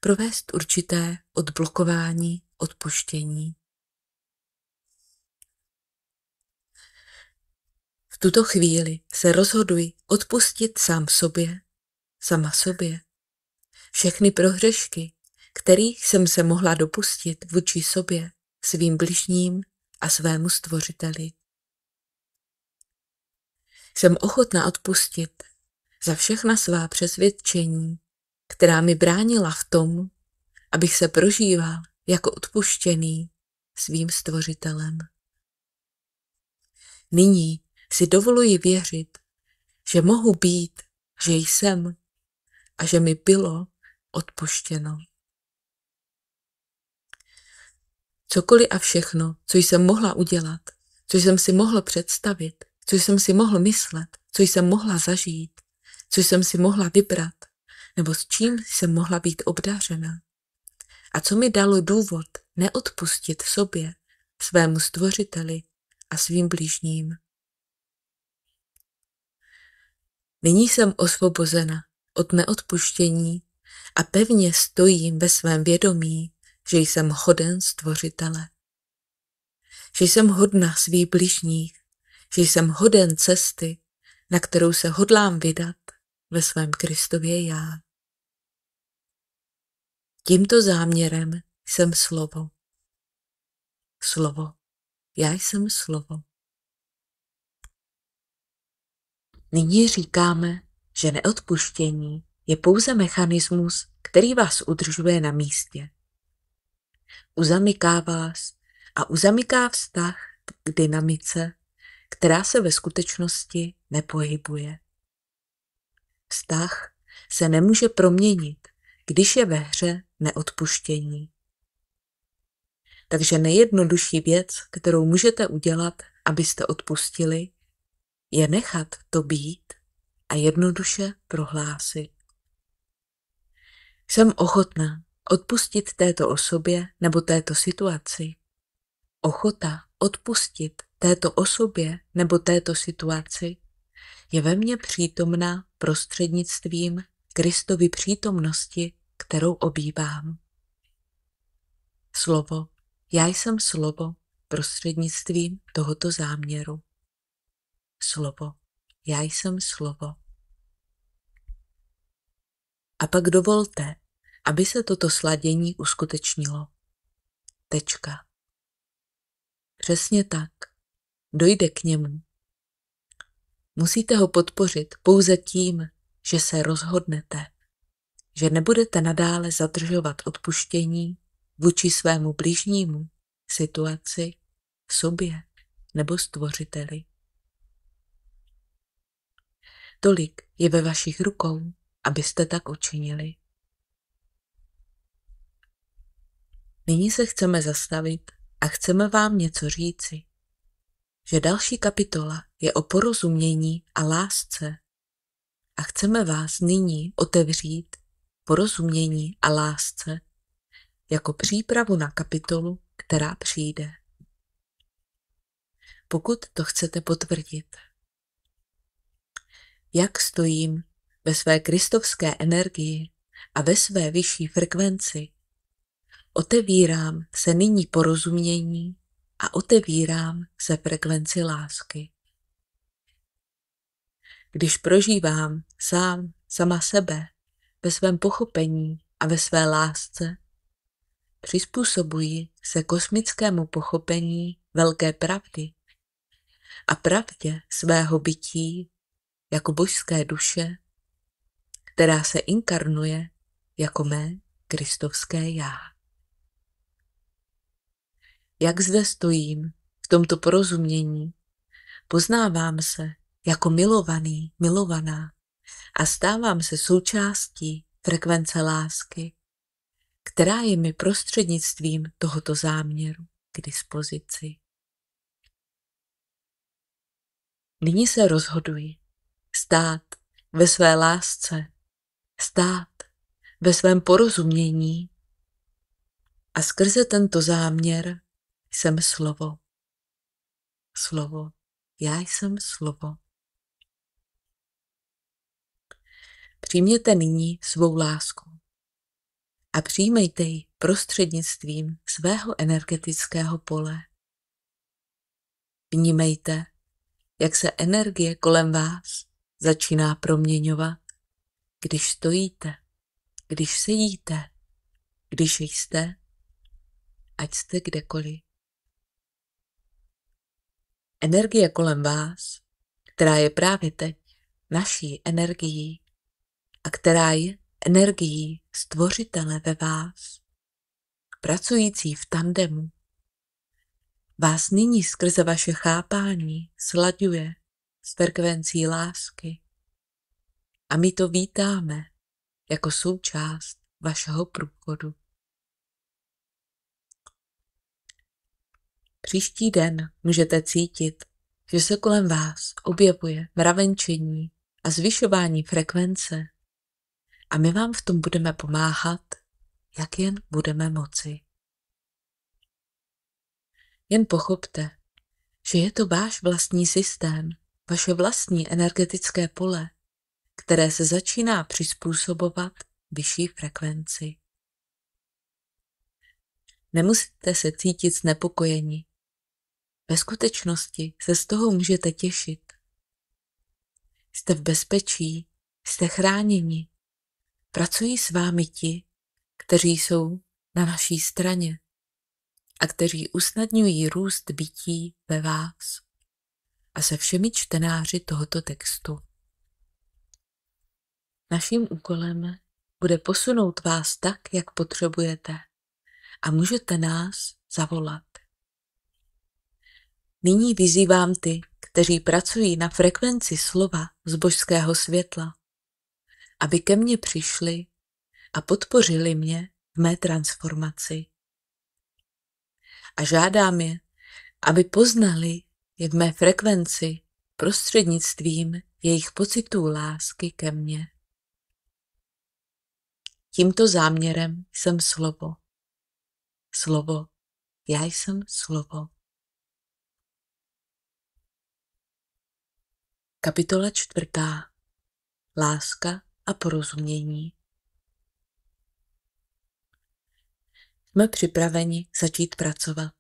provést určité odblokování, odpuštění. V tuto chvíli se rozhoduj odpustit sám sobě, sama sobě, všechny prohřešky, kterých jsem se mohla dopustit vůči sobě, svým bližním a svému Stvořiteli. Jsem ochotna odpustit za všechna svá přesvědčení, která mi bránila v tom, abych se prožíval jako odpuštěný svým Stvořitelem. Nyní si dovoluji věřit, že mohu být, že jsem a že mi bylo odpuštěno. Cokoliv a všechno, co jsem mohla udělat, co jsem si mohl představit, co jsem si mohl myslet, co jsem mohla zažít, co jsem si mohla vybrat, nebo s čím jsem mohla být obdařena. A co mi dalo důvod neodpustit sobě, svému Stvořiteli a svým bližním. Nyní jsem osvobozena od neodpuštění a pevně stojím ve svém vědomí, že jsem hoden Stvořitele. Že jsem hodna svých bližních, že jsem hoden cesty, na kterou se hodlám vydat ve svém Kristově já. Tímto záměrem jsem slovo. Slovo. Já jsem slovo. Nyní říkáme, že neodpuštění je pouze mechanismus, který vás udržuje na místě. Uzamyká vás a uzamyká vztah k dynamice, která se ve skutečnosti nepohybuje. Vztah se nemůže proměnit, když je ve hře neodpuštění. Takže nejjednodušší věc, kterou můžete udělat, abyste odpustili, je nechat to být a jednoduše prohlásit. Jsem ochotná odpustit této osobě nebo této situaci. Ochota odpustit této osobě nebo této situaci je ve mně přítomná prostřednictvím Kristovy přítomnosti, kterou obývám. Slovo, já jsem slovo prostřednictvím tohoto záměru. Slovo, já jsem slovo. A pak dovolte, aby se toto sladění uskutečnilo. Tečka. Přesně tak. Dojde k němu. Musíte ho podpořit pouze tím, že se rozhodnete, že nebudete nadále zadržovat odpuštění vůči svému bližnímu, situaci, sobě nebo stvořiteli. Tolik je ve vašich rukou, abyste tak učinili. Nyní se chceme zastavit a chceme vám něco říci, že další kapitola je o porozumění a lásce a chceme vás nyní otevřít porozumění a lásce jako přípravu na kapitolu, která přijde. Pokud to chcete potvrdit. Jak stojím ve své kristovské energii a ve své vyšší frekvenci, otevírám se nyní porozumění a otevírám se frekvenci lásky. Když prožívám sama sebe ve svém pochopení a ve své lásce, přizpůsobuji se kosmickému pochopení velké pravdy a pravdě svého bytí jako božské duše, která se inkarnuje jako mé kristovské já. Jak zde stojím v tomto porozumění, poznávám se jako milovaný, milovaná a stávám se součástí frekvence lásky, která je mi prostřednictvím tohoto záměru k dispozici. Nyní se rozhoduji stát ve své lásce, stát ve svém porozumění a skrze tento záměr jsem slovo. Slovo. Já jsem slovo. Přijměte nyní svou lásku a přijmejte ji prostřednictvím svého energetického pole. Vnímejte, jak se energie kolem vás začíná proměňovat, když stojíte, když sedíte, když jste, ať jste kdekoliv. Energie kolem vás, která je právě teď naší energií a která je energií stvořitele ve vás, pracující v tandemu, vás nyní skrze vaše chápání slaďuje s frekvencí lásky a my to vítáme jako součást vašeho průchodu. Příští den můžete cítit, že se kolem vás objevuje mravenčení a zvyšování frekvence a my vám v tom budeme pomáhat, jak jen budeme moci. Jen pochopte, že je to váš vlastní systém, vaše vlastní energetické pole, které se začíná přizpůsobovat vyšší frekvenci. Nemusíte se cítit znepokojeni. Ve skutečnosti se z toho můžete těšit. Jste v bezpečí, jste chráněni. Pracují s vámi ti, kteří jsou na naší straně a kteří usnadňují růst bytí ve vás a se všemi čtenáři tohoto textu. Naším úkolem bude posunout vás tak, jak potřebujete a můžete nás zavolat. Nyní vyzývám ty, kteří pracují na frekvenci slova z božského světla, aby ke mně přišli a podpořili mě v mé transformaci. A žádám je, aby poznali je v mé frekvenci prostřednictvím jejich pocitů lásky ke mně. Tímto záměrem jsem slovo. Slovo. Já jsem slovo. Kapitola 4. Láska a porozumění. Jsme připraveni začít pracovat.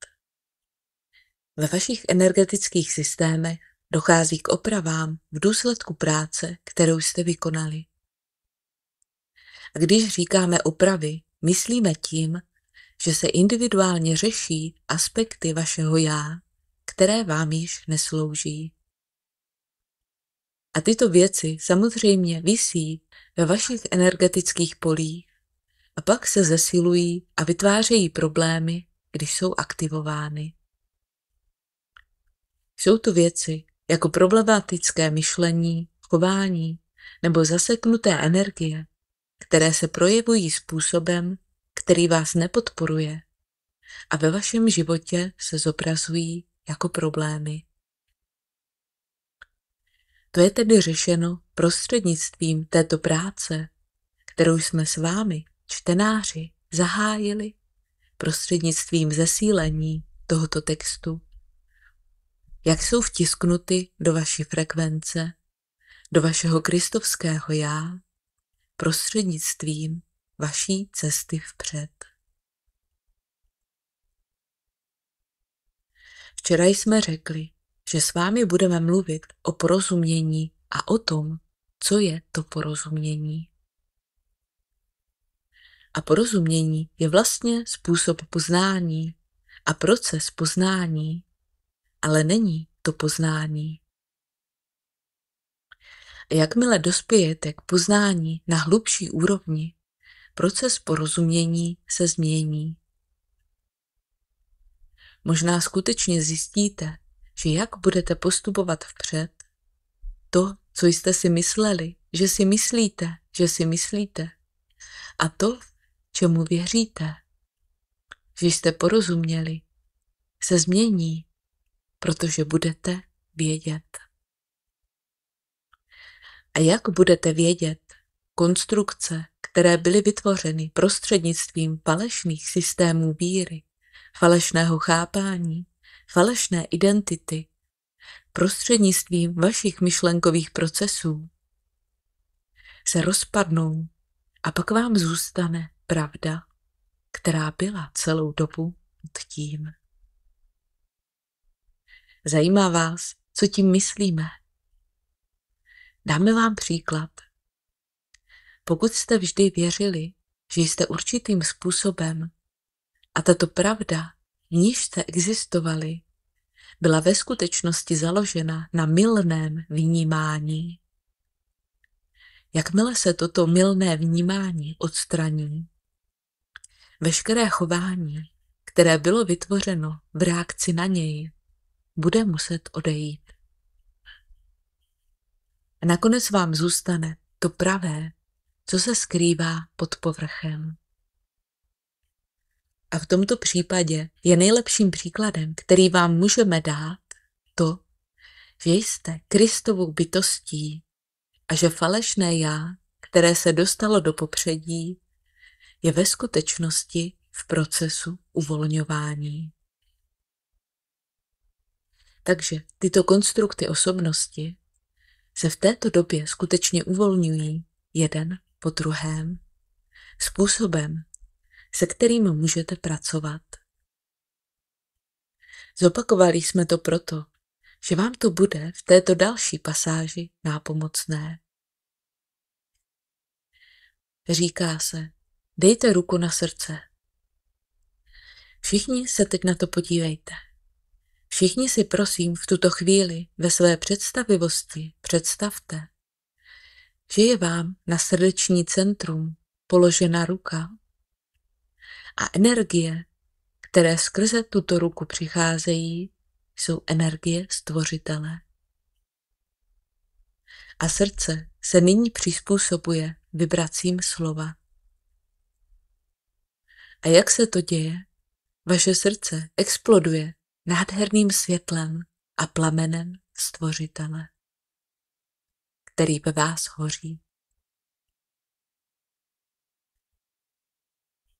Ve vašich energetických systémech dochází k opravám v důsledku práce, kterou jste vykonali. A když říkáme opravy, myslíme tím, že se individuálně řeší aspekty vašeho já, které vám již neslouží. A tyto věci samozřejmě visí ve vašich energetických polích a pak se zesilují a vytvářejí problémy, když jsou aktivovány. Jsou to věci jako problematické myšlení, chování nebo zaseknuté energie, které se projevují způsobem, který vás nepodporuje a ve vašem životě se zobrazují jako problémy. To je tedy řešeno prostřednictvím této práce, kterou jsme s vámi, čtenáři, zahájili prostřednictvím zesílení tohoto textu, jak jsou vtisknuty do vaší frekvence, do vašeho kristovského já, prostřednictvím vaší cesty vpřed. Včera jsme řekli, že s vámi budeme mluvit o porozumění a o tom, co je to porozumění. A porozumění je vlastně způsob poznání a proces poznání, ale není to poznání. A jakmile dospějete k poznání na hlubší úrovni, proces porozumění se změní. Možná skutečně zjistíte, že jak budete postupovat vpřed, to, co jste si mysleli, že si myslíte, a to, čemu věříte, že jste porozuměli, se změní, protože budete vědět. A jak budete vědět, konstrukce, které byly vytvořeny prostřednictvím falešných systémů víry, falešného chápání, falešné identity, prostřednictvím vašich myšlenkových procesů, se rozpadnou a pak vám zůstane pravda, která byla celou dobu tím. Zajímá vás, co tím myslíme? Dáme vám příklad. Pokud jste vždy věřili, že jste určitým způsobem a tato pravda, v níž jste existovali, byla ve skutečnosti založena na mylném vnímání. Jakmile se toto mylné vnímání odstraní, veškeré chování, které bylo vytvořeno v reakci na něj, bude muset odejít. A nakonec vám zůstane to pravé, co se skrývá pod povrchem. A v tomto případě je nejlepším příkladem, který vám můžeme dát, to, že jste Kristovou bytostí a že falešné já, které se dostalo do popředí, je ve skutečnosti v procesu uvolňování. Takže tyto konstrukty osobnosti se v této době skutečně uvolňují jeden po druhém, způsobem, se kterým můžete pracovat. Zopakovali jsme to proto, že vám to bude v této další pasáži nápomocné. Říká se, dejte ruku na srdce. Všichni se teď na to podívejte. Všichni si prosím v tuto chvíli ve své představivosti představte, že je vám na srdeční centrum položena ruka a energie, které skrze tuto ruku přicházejí, jsou energie Stvořitele. A srdce se nyní přizpůsobuje vibracím slova. A jak se to děje? Vaše srdce exploduje nádherným světlem a plamenem Stvořitele, který ve vás hoří.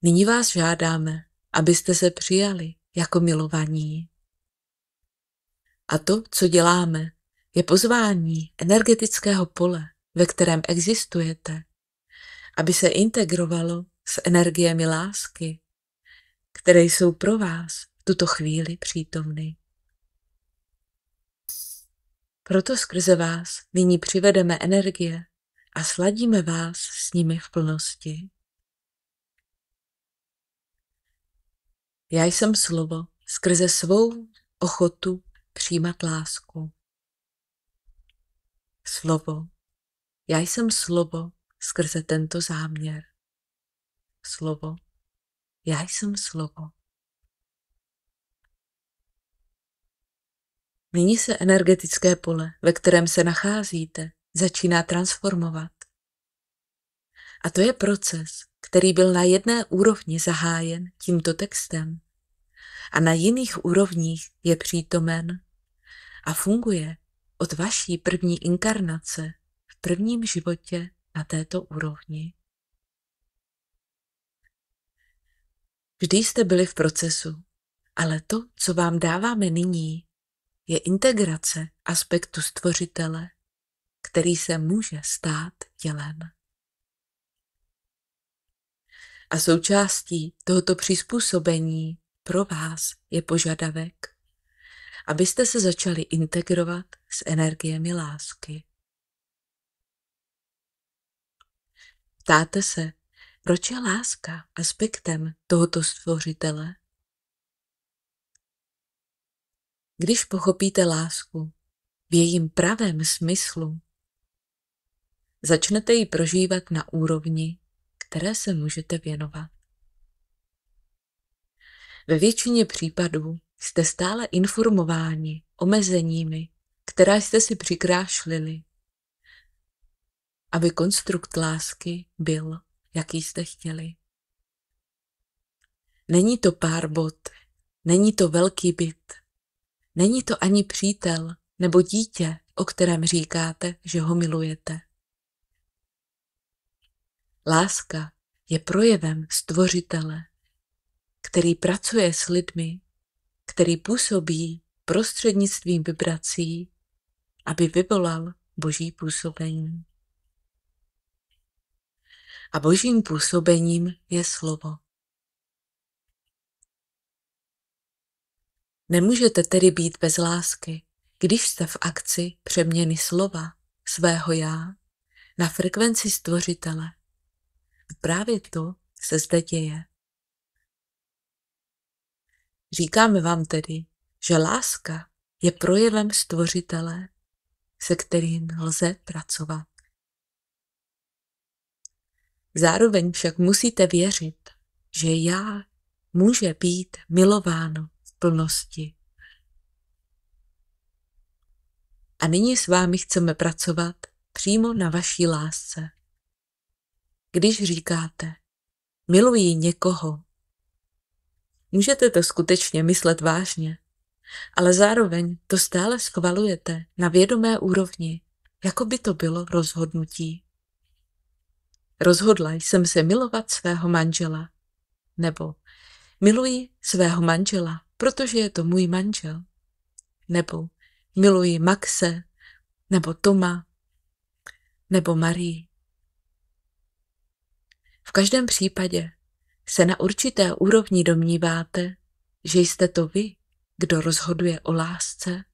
Nyní vás žádáme, abyste se přijali jako milovaní. A to, co děláme, je pozvání energetického pole, ve kterém existujete, aby se integrovalo s energiemi lásky, které jsou pro vás v tuto chvíli přítomny. Proto skrze vás nyní přivedeme energie a sladíme vás s nimi v plnosti. Já jsem slovo skrze svou ochotu přijímat lásku. Slovo. Já jsem slovo skrze tento záměr. Slovo. Já jsem slovo. Nyní se energetické pole, ve kterém se nacházíte, začíná transformovat. A to je proces, který byl na jedné úrovni zahájen tímto textem a na jiných úrovních je přítomen a funguje od vaší první inkarnace v prvním životě na této úrovni. Vždy jste byli v procesu, ale to, co vám dáváme nyní, je integrace aspektu stvořitele, který se může stát tělem. A součástí tohoto přizpůsobení pro vás je požadavek, abyste se začali integrovat s energiemi lásky. Ptáte se, proč je láska aspektem tohoto stvořitele? Když pochopíte lásku v jejím pravém smyslu, začnete ji prožívat na úrovni, které se můžete věnovat. Ve většině případů jste stále informováni omezeními, která jste si přikrášlili, aby konstrukt lásky byl, jaký jste chtěli. Není to pár bod, není to velký byt, není to ani přítel nebo dítě, o kterém říkáte, že ho milujete. Láska je projevem stvořitele, který pracuje s lidmi, který působí prostřednictvím vibrací, aby vyvolal boží působení. A božím působením je slovo. Nemůžete tedy být bez lásky, když jste v akci přeměny slova, svého já, na frekvenci stvořitele. Právě to se zde děje. Říkáme vám tedy, že láska je projevem stvořitele, se kterým lze pracovat. Zároveň však musíte věřit, že já může být milováno v plnosti. A nyní s vámi chceme pracovat přímo na vaší lásce. Když říkáte, miluji někoho, můžete to skutečně myslet vážně, ale zároveň to stále schvalujete na vědomé úrovni, jako by to bylo rozhodnutí. Rozhodla jsem se milovat svého manžela, nebo miluji svého manžela, protože je to můj manžel, nebo miluji Maxe, nebo Toma, nebo Marii. V každém případě se na určité úrovni domníváte, že jste to vy, kdo rozhoduje o lásce,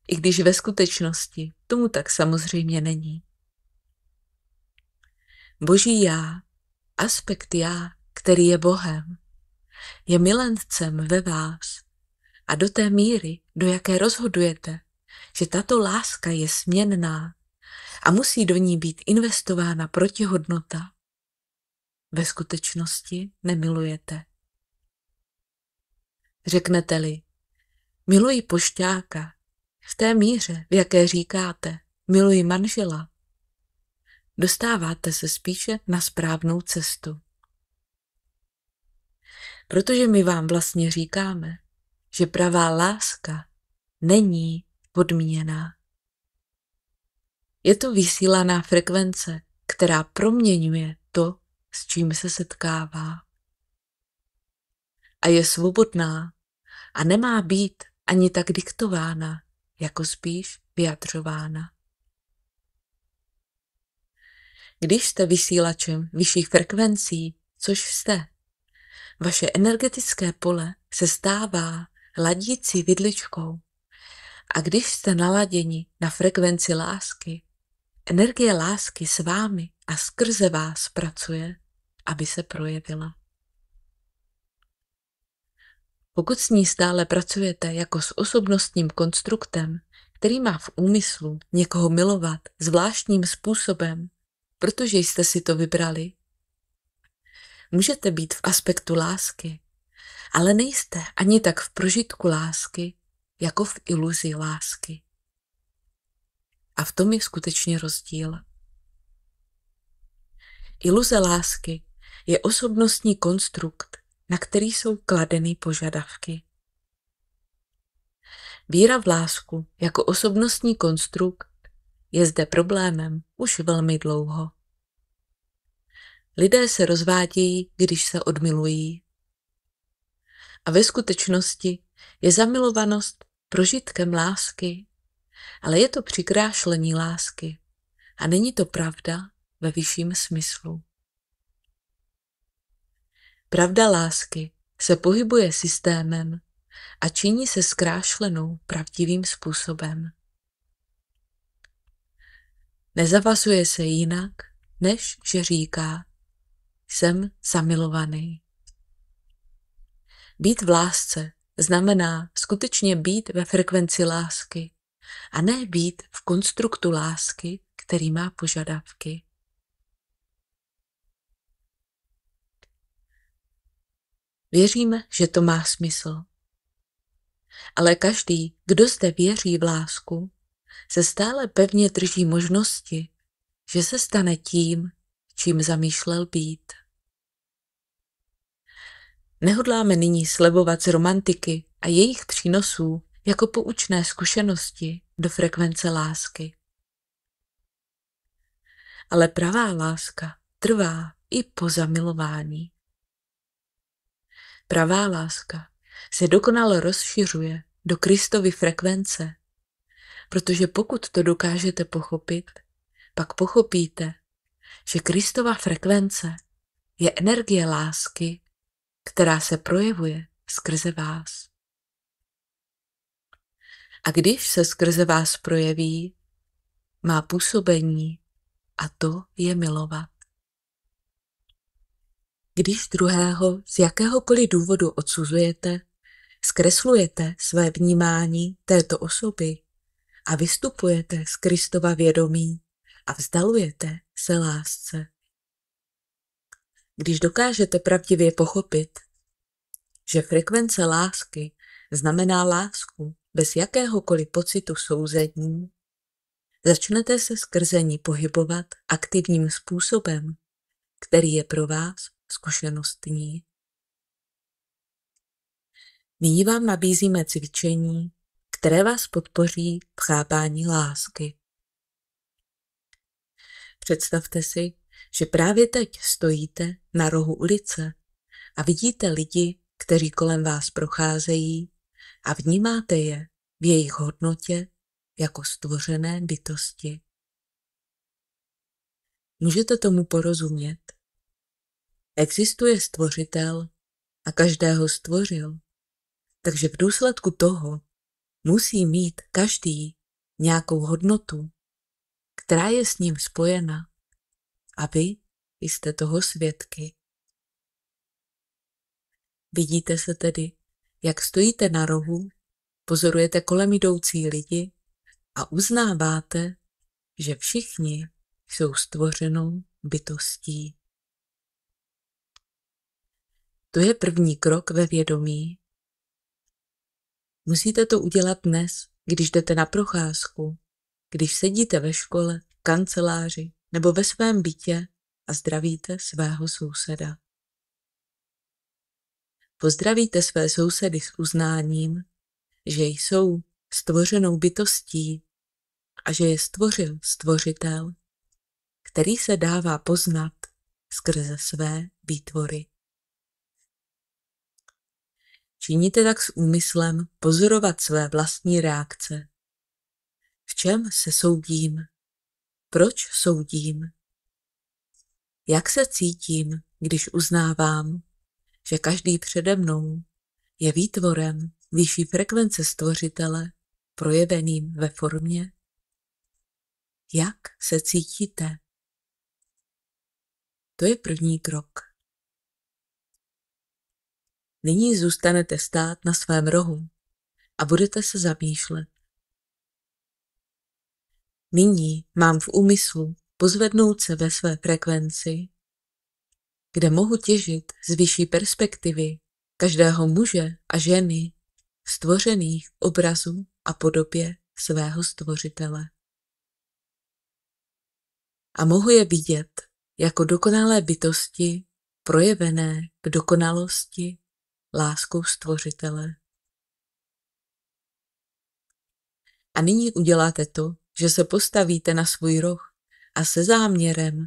i když ve skutečnosti tomu tak samozřejmě není. Boží já, aspekt já, který je Bohem, je milencem ve vás a do té míry, do jaké rozhodujete, že tato láska je směnná a musí do ní být investována protihodnota, ve skutečnosti nemilujete. Řeknete-li, miluji pošťáka, v té míře, v jaké říkáte, miluji manžela, dostáváte se spíše na správnou cestu. Protože my vám vlastně říkáme, že pravá láska není podmíněná. Je to vysílaná frekvence, která proměňuje to, s čím se setkává. A je svobodná a nemá být ani tak diktována, jako spíš vyjadřována. Když jste vysílačem vyšších frekvencí, což jste, vaše energetické pole se stává ladící vidličkou. A když jste naladěni na frekvenci lásky, Energie lásky s vámi a skrze vás pracuje, aby se projevila. Pokud s ní stále pracujete jako s osobnostním konstruktem, který má v úmyslu někoho milovat zvláštním způsobem, protože jste si to vybrali, můžete být v aspektu lásky, ale nejste ani tak v prožitku lásky, jako v iluzi lásky. A v tom je skutečně rozdíl. Iluze lásky je osobnostní konstrukt, na který jsou kladeny požadavky. Víra v lásku jako osobnostní konstrukt je zde problémem už velmi dlouho. Lidé se rozvádějí, když se odmilují. A ve skutečnosti je zamilovanost prožitkem lásky, ale je to přikrášlení lásky a není to pravda ve vyšším smyslu. Pravda lásky se pohybuje systémem a činí se zkrášlenou pravdivým způsobem. Nezavazuje se jinak, než že říká, jsem zamilovaný. Být v lásce znamená skutečně být ve frekvenci lásky a ne být v konstruktu lásky, který má požadavky. Věříme, že to má smysl. Ale každý, kdo zde věří v lásku, se stále pevně drží možnosti, že se stane tím, čím zamýšlel být. Nehodláme nyní slibovat z romantiky a jejich přínosů jako poučné zkušenosti do frekvence lásky. Ale pravá láska trvá i po zamilování. Pravá láska se dokonale rozšiřuje do Kristovy frekvence, protože pokud to dokážete pochopit, pak pochopíte, že Kristova frekvence je energie lásky, která se projevuje skrze vás. A když se skrze vás projeví, má působení a to je milovat. Když druhého z jakéhokoliv důvodu odsuzujete, zkreslujete své vnímání této osoby a vystupujete z Kristova vědomí a vzdalujete se lásce. Když dokážete pravdivě pochopit, že frekvence lásky znamená lásku bez jakéhokoliv pocitu souzení, začnete se skrze ní pohybovat aktivním způsobem, který je pro vás zkušenostní. Nyní vám nabízíme cvičení, které vás podpoří v chápání lásky. Představte si, že právě teď stojíte na rohu ulice a vidíte lidi, kteří kolem vás procházejí a vnímáte je v jejich hodnotě jako stvořené bytosti. Můžete tomu porozumět? Existuje stvořitel a každého stvořil, takže v důsledku toho musí mít každý nějakou hodnotu, která je s ním spojena a vy jste toho svědky. Vidíte se tedy, jak stojíte na rohu, pozorujete kolem jdoucí lidi a uznáváte, že všichni jsou stvořenou bytostí. To je první krok ve vědomí. Musíte to udělat dnes, když jdete na procházku, když sedíte ve škole, v kanceláři nebo ve svém bytě a zdravíte svého souseda. Pozdravíte své sousedy s uznáním, že jsou stvořenou bytostí a že je stvořil stvořitel, který se dává poznat skrze své výtvory. Činíte tak s úmyslem pozorovat své vlastní reakce. V čem se soudím? Proč soudím? Jak se cítím, když uznávám, že každý přede mnou je výtvorem vyšší frekvence stvořitele projeveným ve formě? jak se cítíte. To je první krok. Nyní zůstanete stát na svém rohu a budete se zamýšlet. Nyní mám v úmyslu pozvednout se ve své frekvenci, kde mohu těžit z vyšší perspektivy každého muže a ženy stvořených obrazu a podobě svého stvořitele. A mohu je vidět jako dokonalé bytosti projevené k dokonalosti láskou stvořitele. A nyní uděláte to, že se postavíte na svůj roh a se záměrem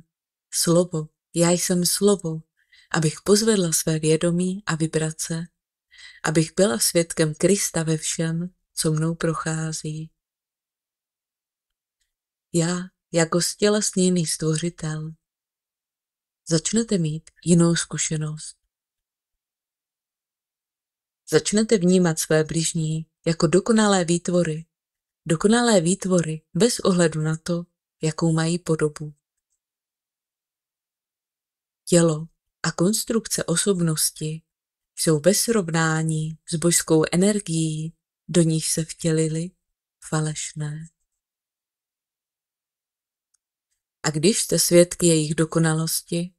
slovo, já jsem slovo, abych pozvedla své vědomí a vibrace, abych byla svědkem Krista ve všem, co mnou prochází. Já, jako stělesněný stvořitel, začnete mít jinou zkušenost. Začnete vnímat své bližní jako dokonalé výtvory bez ohledu na to, jakou mají podobu. Tělo a konstrukce osobnosti jsou bez srovnání s božskou energií, do níž se vtělili, falešné. A když jste svědky jejich dokonalosti,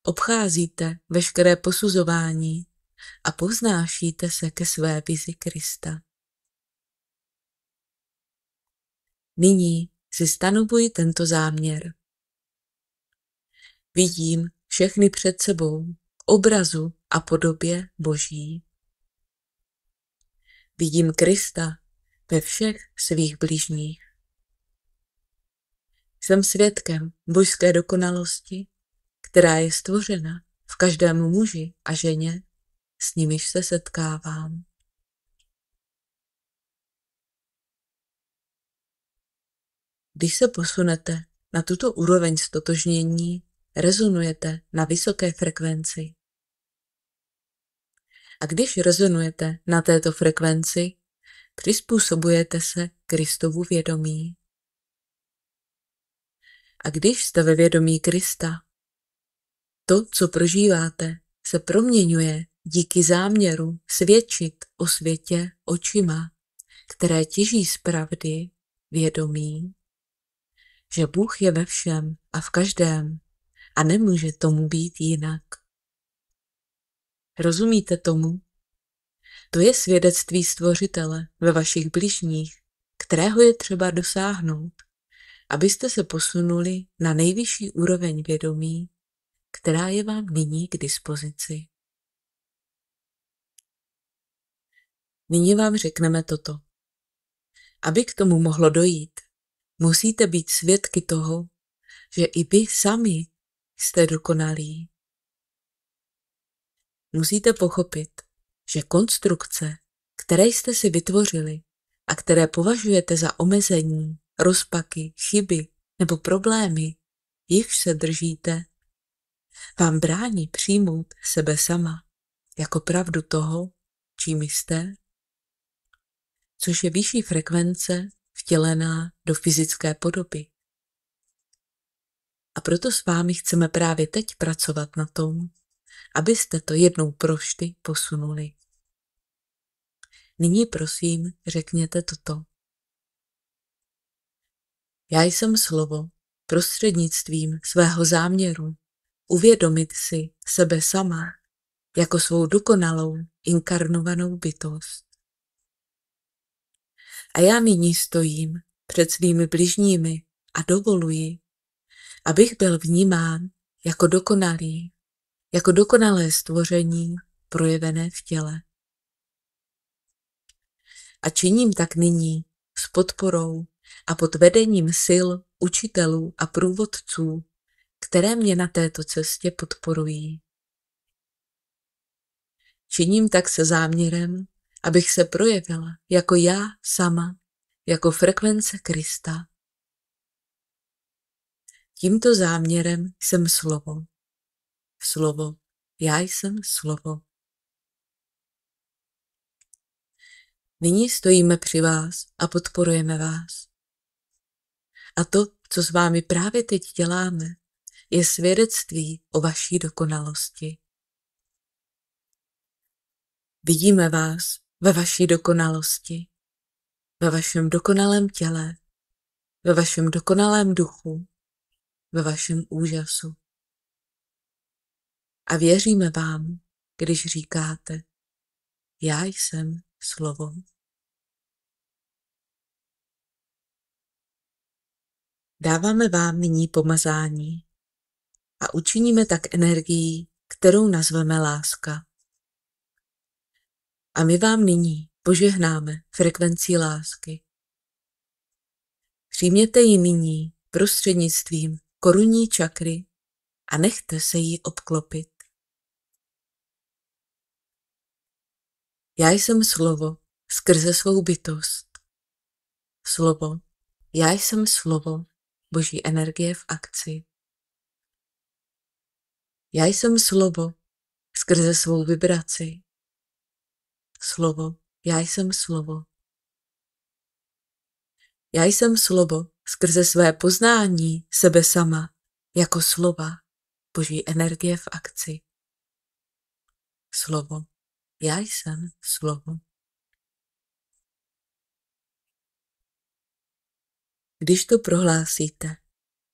obcházíte veškeré posuzování a povznášíte se ke své vizi Krista. Nyní si stanovuji tento záměr. Vidím všechny před sebou, obrazu a podobě Boží. Vidím Krista ve všech svých bližních. Jsem svědkem božské dokonalosti, která je stvořena v každém muži a ženě, s nimiž se setkávám. Když se posunete na tuto úroveň ztotožnění, rezonujete na vysoké frekvenci. A když rezonujete na této frekvenci, přizpůsobujete se Kristovu vědomí. A když jste ve vědomí Krista, to, co prožíváte, se proměňuje díky záměru svědčit o světě očima, které těží z pravdy vědomí, že Bůh je ve všem a v každém a nemůže tomu být jinak. Rozumíte tomu? To je svědectví stvořitele ve vašich bližních, kterého je třeba dosáhnout, abyste se posunuli na nejvyšší úroveň vědomí, která je vám nyní k dispozici. Nyní vám řekneme toto. Aby k tomu mohlo dojít, musíte být svědky toho, že i vy sami jste dokonalí. Musíte pochopit, že konstrukce, které jste si vytvořili a které považujete za omezení, rozpaky, chyby nebo problémy, jichž se držíte, vám brání přijmout sebe sama jako pravdu toho, čím jste, což je vyšší frekvence vtělená do fyzické podoby. A proto s vámi chceme právě teď pracovat na tom, abyste to jednou provždy posunuli. Nyní prosím řekněte toto. Já jsem slovo prostřednictvím svého záměru uvědomit si sebe sama jako svou dokonalou inkarnovanou bytost. A já nyní stojím před svými bližními a dovoluji, abych byl vnímán jako dokonalý, jako dokonalé stvoření projevené v těle. A činím tak nyní s podporou a pod vedením sil, učitelů a průvodců, které mě na této cestě podporují. Činím tak se záměrem, abych se projevila jako já sama, jako frekvence Krista. Tímto záměrem jsem slovo. Slovo, já jsem slovo. Nyní stojíme při vás a podporujeme vás. A to, co s vámi právě teď děláme, je svědectví o vaší dokonalosti. Vidíme vás ve vaší dokonalosti, ve vašem dokonalém těle, ve vašem dokonalém duchu, ve vašem úžasu. A věříme vám, když říkáte, já jsem slovo. Dáváme vám nyní pomazání a učiníme tak energií, kterou nazveme láska. A my vám nyní požehnáme frekvencí lásky. Přijměte ji nyní prostřednictvím korunní čakry a nechte se jí obklopit. Já jsem slovo skrze svou bytost. Slovo, já jsem slovo, boží energie v akci. Já jsem slovo skrze svou vibraci. Slovo, já jsem slovo. Já jsem slovo skrze své poznání sebe sama jako slova, boží energie v akci. Slovo, já jsem slovo. Když to prohlásíte,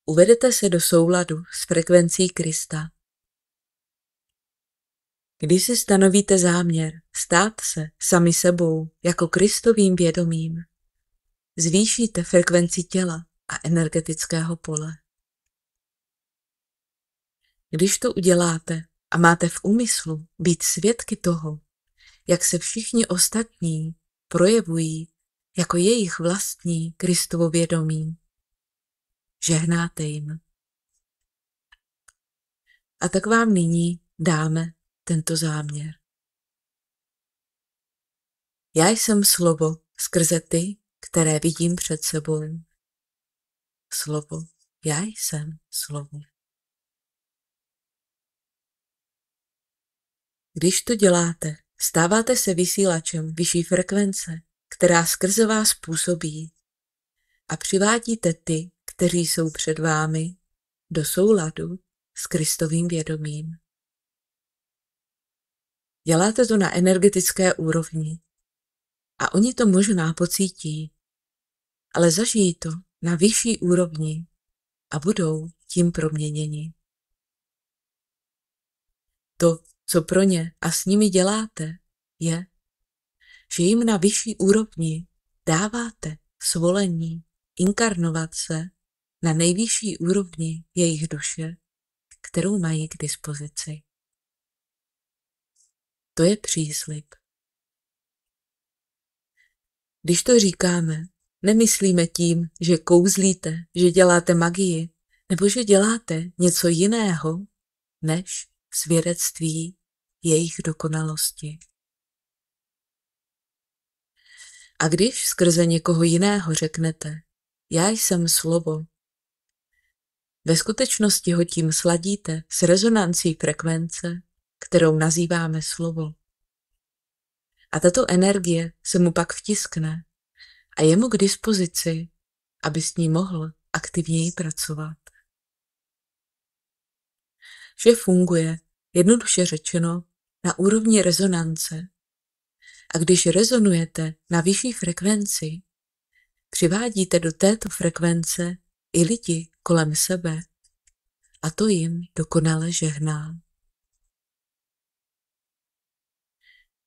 uvedete se do souladu s frekvencí Krista. Když si stanovíte záměr stát se sami sebou jako Kristovým vědomím, zvýšíte frekvenci těla a energetického pole. Když to uděláte a máte v úmyslu být svědky toho, jak se všichni ostatní projevují jako jejich vlastní Kristovo vědomí, žehnáte jim. A tak vám nyní dáme tento záměr. Já jsem slovo skrze ty, které vidím před sebou. Slovo, já jsem slovo. Když to děláte, stáváte se vysílačem vyšší frekvence, která skrze vás působí, a přivádíte ty, kteří jsou před vámi, do souladu s Kristovým vědomím. Děláte to na energetické úrovni a oni to možná pocítí, ale zažijí to na vyšší úrovni a budou tím proměněni. To, co pro ně a s nimi děláte, je, že jim na vyšší úrovni dáváte svolení inkarnovat se na nejvyšší úrovni jejich duše, kterou mají k dispozici. To je příslib. Když to říkáme, nemyslíme tím, že kouzlíte, že děláte magii, nebo že děláte něco jiného, než svědectví jejich dokonalosti. A když skrze někoho jiného řeknete, já jsem slovo, ve skutečnosti ho tím sladíte s rezonancí frekvence, kterou nazýváme slovo. A tato energie se mu pak vtiskne a je mu k dispozici, aby s ní mohl aktivněji pracovat. Vše funguje, jednoduše řečeno, na úrovni rezonance. A když rezonujete na vyšší frekvenci, přivádíte do této frekvence i lidi kolem sebe a to jim dokonale žehná.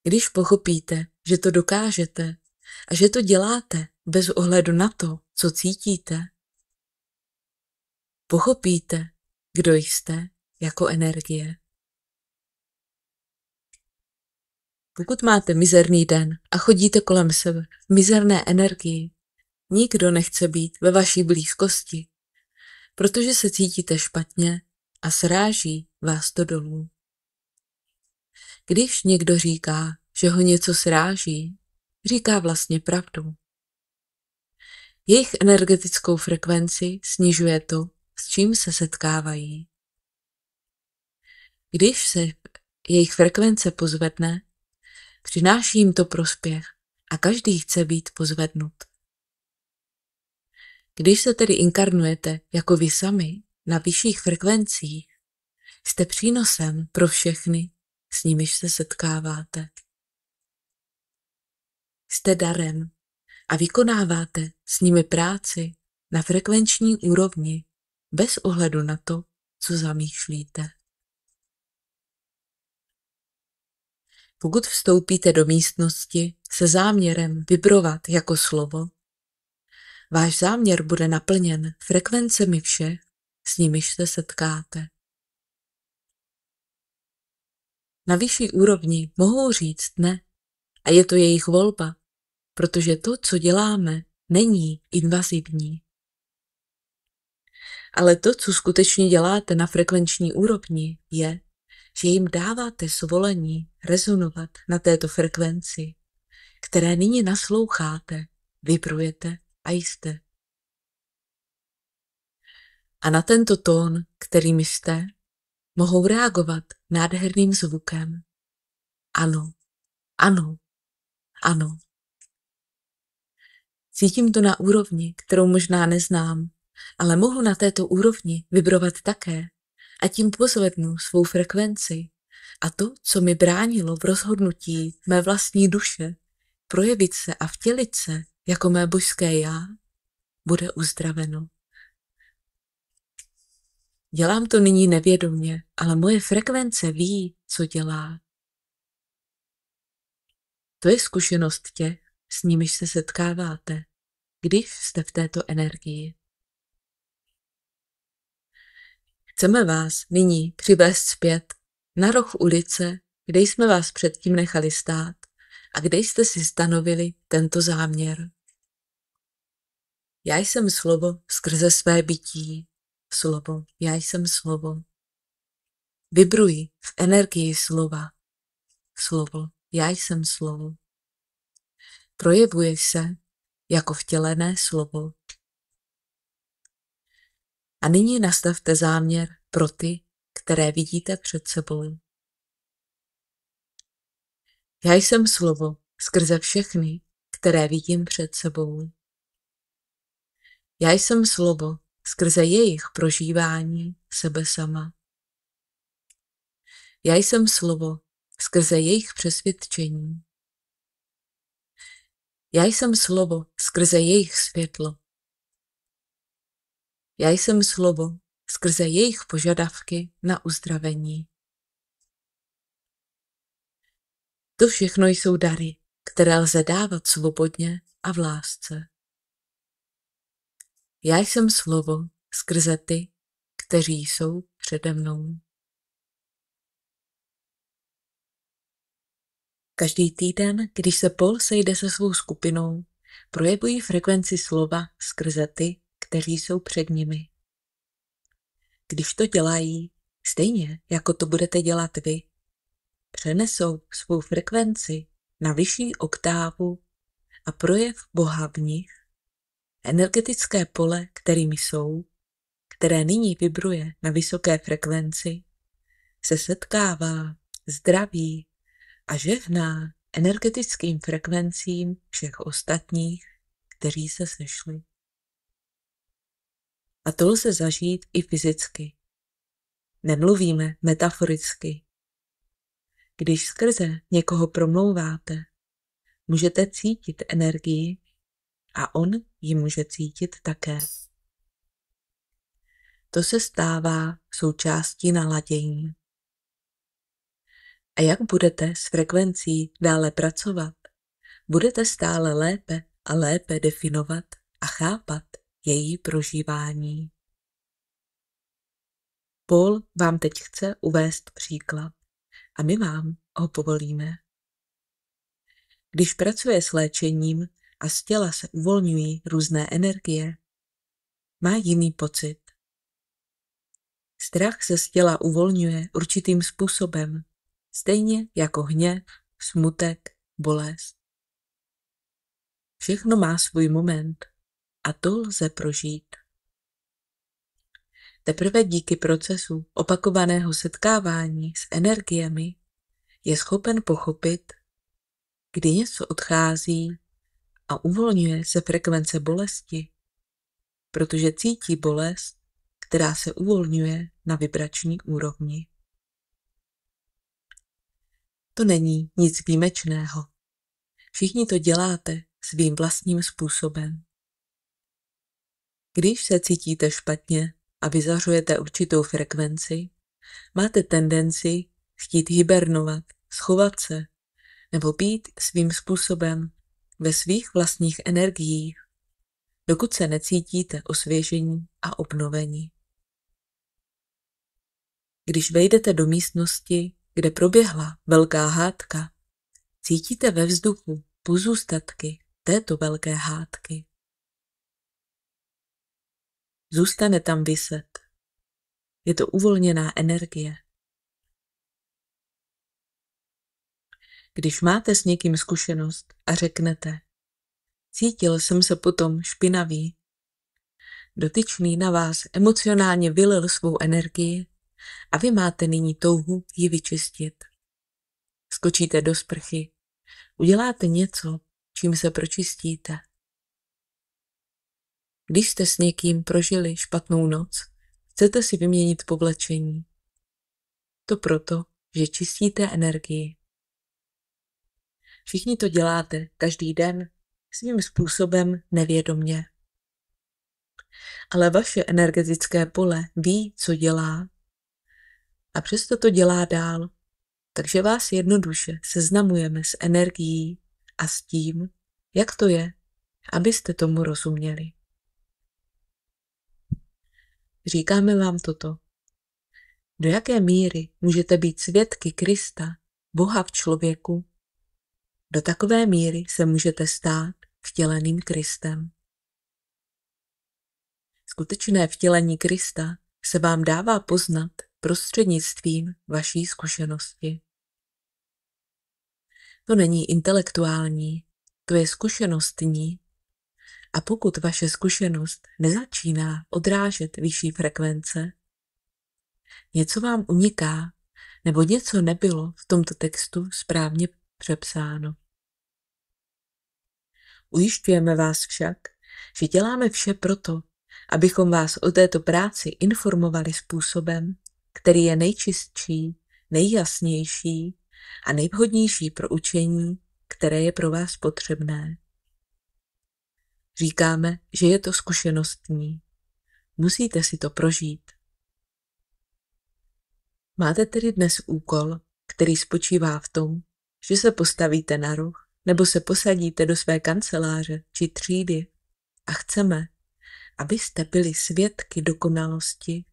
Když pochopíte, že to dokážete a že to děláte bez ohledu na to, co cítíte, pochopíte, kdo jste jako energie. Pokud máte mizerný den a chodíte kolem sebe v mizerné energii, nikdo nechce být ve vaší blízkosti, protože se cítíte špatně a sráží vás to dolů. Když někdo říká, že ho něco sráží, říká vlastně pravdu. Jejich energetickou frekvenci snižuje to, s čím se setkávají. Když se jejich frekvence pozvedne, přináší jim to prospěch a každý chce být pozvednut. Když se tedy inkarnujete jako vy sami na vyšších frekvencích, jste přínosem pro všechny, s nimiž se setkáváte. Jste darem a vykonáváte s nimi práci na frekvenční úrovni bez ohledu na to, co zamýšlíte. Pokud vstoupíte do místnosti se záměrem vibrovat jako slovo, váš záměr bude naplněn frekvencemi všech, s nimiž se setkáte. Na vyšší úrovni mohou říct ne a je to jejich volba, protože to, co děláme, není invazivní. Ale to, co skutečně děláte na frekvenční úrovni, je, že jim dáváte svolení rezonovat na této frekvenci, které nyní nasloucháte, vibrujete a jste. A na tento tón, kterým jste, mohou reagovat nádherným zvukem. Ano, ano, ano. Cítím to na úrovni, kterou možná neznám, ale mohu na této úrovni vibrovat také a tím pozvednu svou frekvenci a to, co mi bránilo v rozhodnutí mé vlastní duše, projevit se a vtělit se jako mé božské já, bude uzdraveno. Dělám to nyní nevědomě, ale moje frekvence ví, co dělá. To je zkušenost těch, s nimiž se setkáváte, když jste v této energii. Chceme vás nyní přivést zpět na roh ulice, kde jsme vás předtím nechali stát a kde jste si stanovili tento záměr. Já jsem slovo skrze své bytí. Slovo, já jsem slovo. Vibruji v energii slova. Slovo, já jsem slovo. Projevuje se jako vtělené slovo. A nyní nastavte záměr pro ty, které vidíte před sebou. Já jsem slovo skrze všechny, které vidím před sebou. Já jsem slovo skrze jejich prožívání sebe sama. Já jsem slovo skrze jejich přesvědčení. Já jsem slovo skrze jejich světlo. Já jsem slovo skrze jejich požadavky na uzdravení. To všechno jsou dary, které lze dávat svobodně a v lásce. Já jsem slovo skrze ty, kteří jsou přede mnou. Každý týden, když se Paul sejde se svou skupinou, projevují frekvenci slova skrze ty, kteří jsou před nimi. Když to dělají, stejně jako to budete dělat vy, přenesou svou frekvenci na vyšší oktávu a projev Boha v nich, energetické pole, kterými jsou, které nyní vibruje na vysoké frekvenci, se setkává, zdraví a žehná energetickým frekvencím všech ostatních, kteří se sešli. A to lze zažít i fyzicky. Nemluvíme metaforicky. Když skrze někoho promlouváte, můžete cítit energii a on ji může cítit také. To se stává součástí naladění. A jak budete s frekvencí dále pracovat, budete stále lépe a lépe definovat a chápat její prožívání. Paul vám teď chce uvést příklad a my vám ho povolíme. Když pracuje s léčením a z těla se uvolňují různé energie, má jiný pocit. Strach se z těla uvolňuje určitým způsobem, stejně jako hněv, smutek, bolest. Všechno má svůj moment a to lze prožít. Teprve díky procesu opakovaného setkávání s energiemi je schopen pochopit, kdy něco odchází a uvolňuje se frekvence bolesti protože cítí bolest, která se uvolňuje na vibrační úrovni. To není nic výjimečného. Všichni to děláte svým vlastním způsobem. Když se cítíte špatně a vyzařujete určitou frekvenci, máte tendenci chtít hibernovat, schovat se nebo být svým způsobem ve svých vlastních energiích, dokud se necítíte osvěžení a obnovení. Když vejdete do místnosti, kde proběhla velká hádka, cítíte ve vzduchu pozůstatky této velké hádky. Zůstane tam viset. Je to uvolněná energie. Když máte s někým zkušenost a řeknete, cítil jsem se potom špinavý, dotyčný na vás emocionálně vylil svou energii a vy máte nyní touhu ji vyčistit. Skočíte do sprchy, uděláte něco, čím se pročistíte. Když jste s někým prožili špatnou noc, chcete si vyměnit povlečení. To proto, že čistíte energii. Všichni to děláte každý den svým způsobem nevědomě. Ale vaše energetické pole ví, co dělá a přesto to dělá dál. Takže vás jednoduše seznamujeme s energií a s tím, jak to je, abyste tomu rozuměli. Říkáme vám toto. Do jaké míry můžete být svědky Krista, Boha v člověku, do takové míry se můžete stát vtěleným Kristem. Skutečné vtělení Krista se vám dává poznat prostřednictvím vaší zkušenosti. To není intelektuální, to je zkušenostní. A pokud vaše zkušenost nezačíná odrážet vyšší frekvence, něco vám uniká, nebo něco nebylo v tomto textu správně přepsáno. Ujišťujeme vás však, že děláme vše proto, abychom vás o této práci informovali způsobem, který je nejčistší, nejjasnější a nejvhodnější pro učení, které je pro vás potřebné. Říkáme, že je to zkušenostní. Musíte si to prožít. Máte tedy dnes úkol, který spočívá v tom, že se postavíte na roh nebo se posadíte do své kanceláře či třídy a chceme, abyste byli svědky dokonalosti,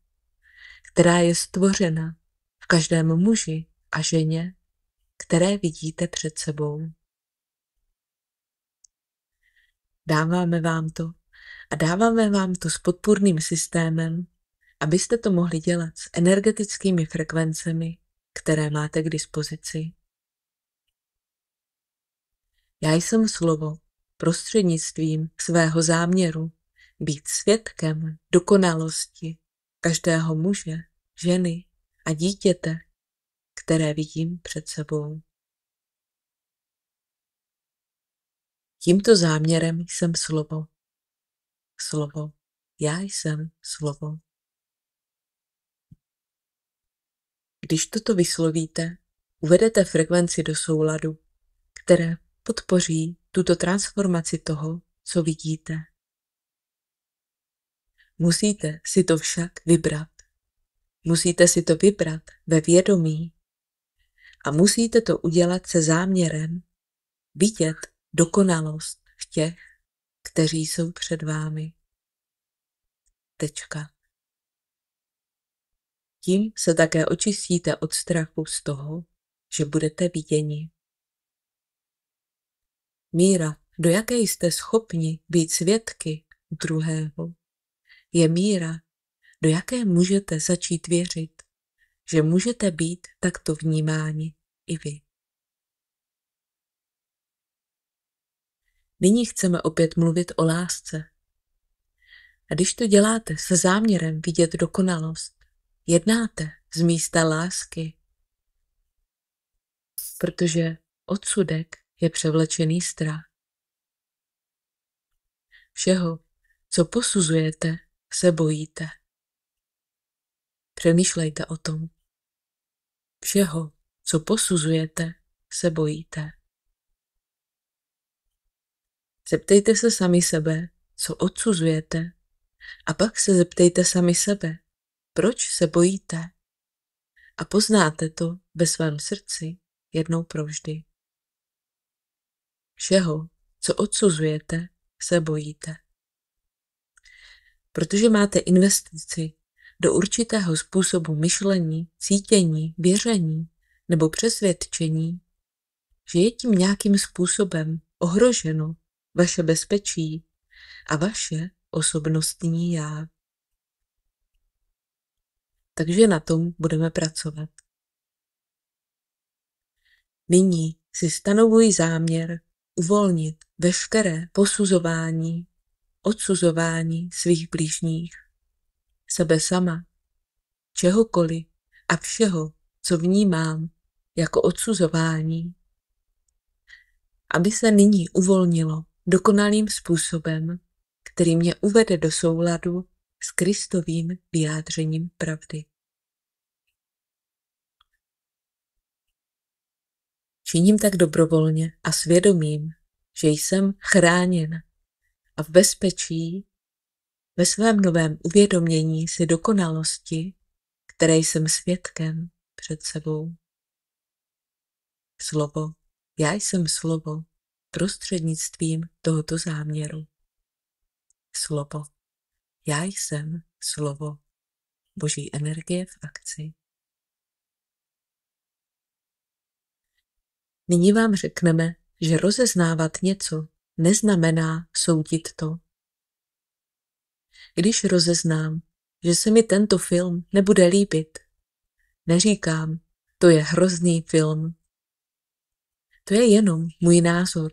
která je stvořena v každém muži a ženě, které vidíte před sebou. Dáváme vám to a dáváme vám to s podpůrným systémem, abyste to mohli dělat s energetickými frekvencemi, které máte k dispozici. Já jsem slovo prostřednictvím svého záměru být svědkem dokonalosti každého muže, ženy a dítěte, které vidím před sebou. Tímto záměrem jsem slovo. Slovo. Já jsem slovo. Když toto vyslovíte, uvedete frekvenci do souladu, které podpoří tuto transformaci toho, co vidíte. Musíte si to však vybrat. Musíte si to vybrat ve vědomí a musíte to udělat se záměrem vidět dokonalost v těch, kteří jsou před vámi. Tečka. Tím se také očistíte od strachu z toho, že budete viděni. Míra, do jaké jste schopni být svědky druhého, je míra, do jaké můžete začít věřit, že můžete být takto vnímáni i vy. Nyní chceme opět mluvit o lásce. A když to děláte se záměrem vidět dokonalost, jednáte z místa lásky, protože odsudek je převlečený strach. Všeho, co posuzujete, se bojíte. Přemýšlejte o tom. Všeho, co posuzujete, se bojíte. Zeptejte se sami sebe, co odsuzujete, a pak se zeptejte sami sebe, proč se bojíte. A poznáte to ve svém srdci jednou provždy. Všeho, co odsuzujete, se bojíte. Protože máte investici do určitého způsobu myšlení, cítění, věření nebo přesvědčení, že je tím nějakým způsobem ohroženo vaše bezpečí a vaše osobnostní já. Takže na tom budeme pracovat. Nyní si stanovuji záměr uvolnit veškeré posuzování, odsuzování svých blížních, sebe sama, čehokoliv a všeho, co vnímám jako odsuzování, aby se nyní uvolnilo dokonalým způsobem, který mě uvede do souladu s Kristovým vyjádřením pravdy. Činím tak dobrovolně a svědomím, že jsem chráněn a v bezpečí ve svém novém uvědomění si dokonalosti, které jsem svědkem před sebou. Slovo, já jsem slovo prostřednictvím tohoto záměru. Slovo, já jsem slovo, Boží energie v akci. Nyní vám řekneme, že rozeznávat něco neznamená soudit to. Když rozeznám, že se mi tento film nebude líbit, neříkám, to je hrozný film. To je jenom můj názor.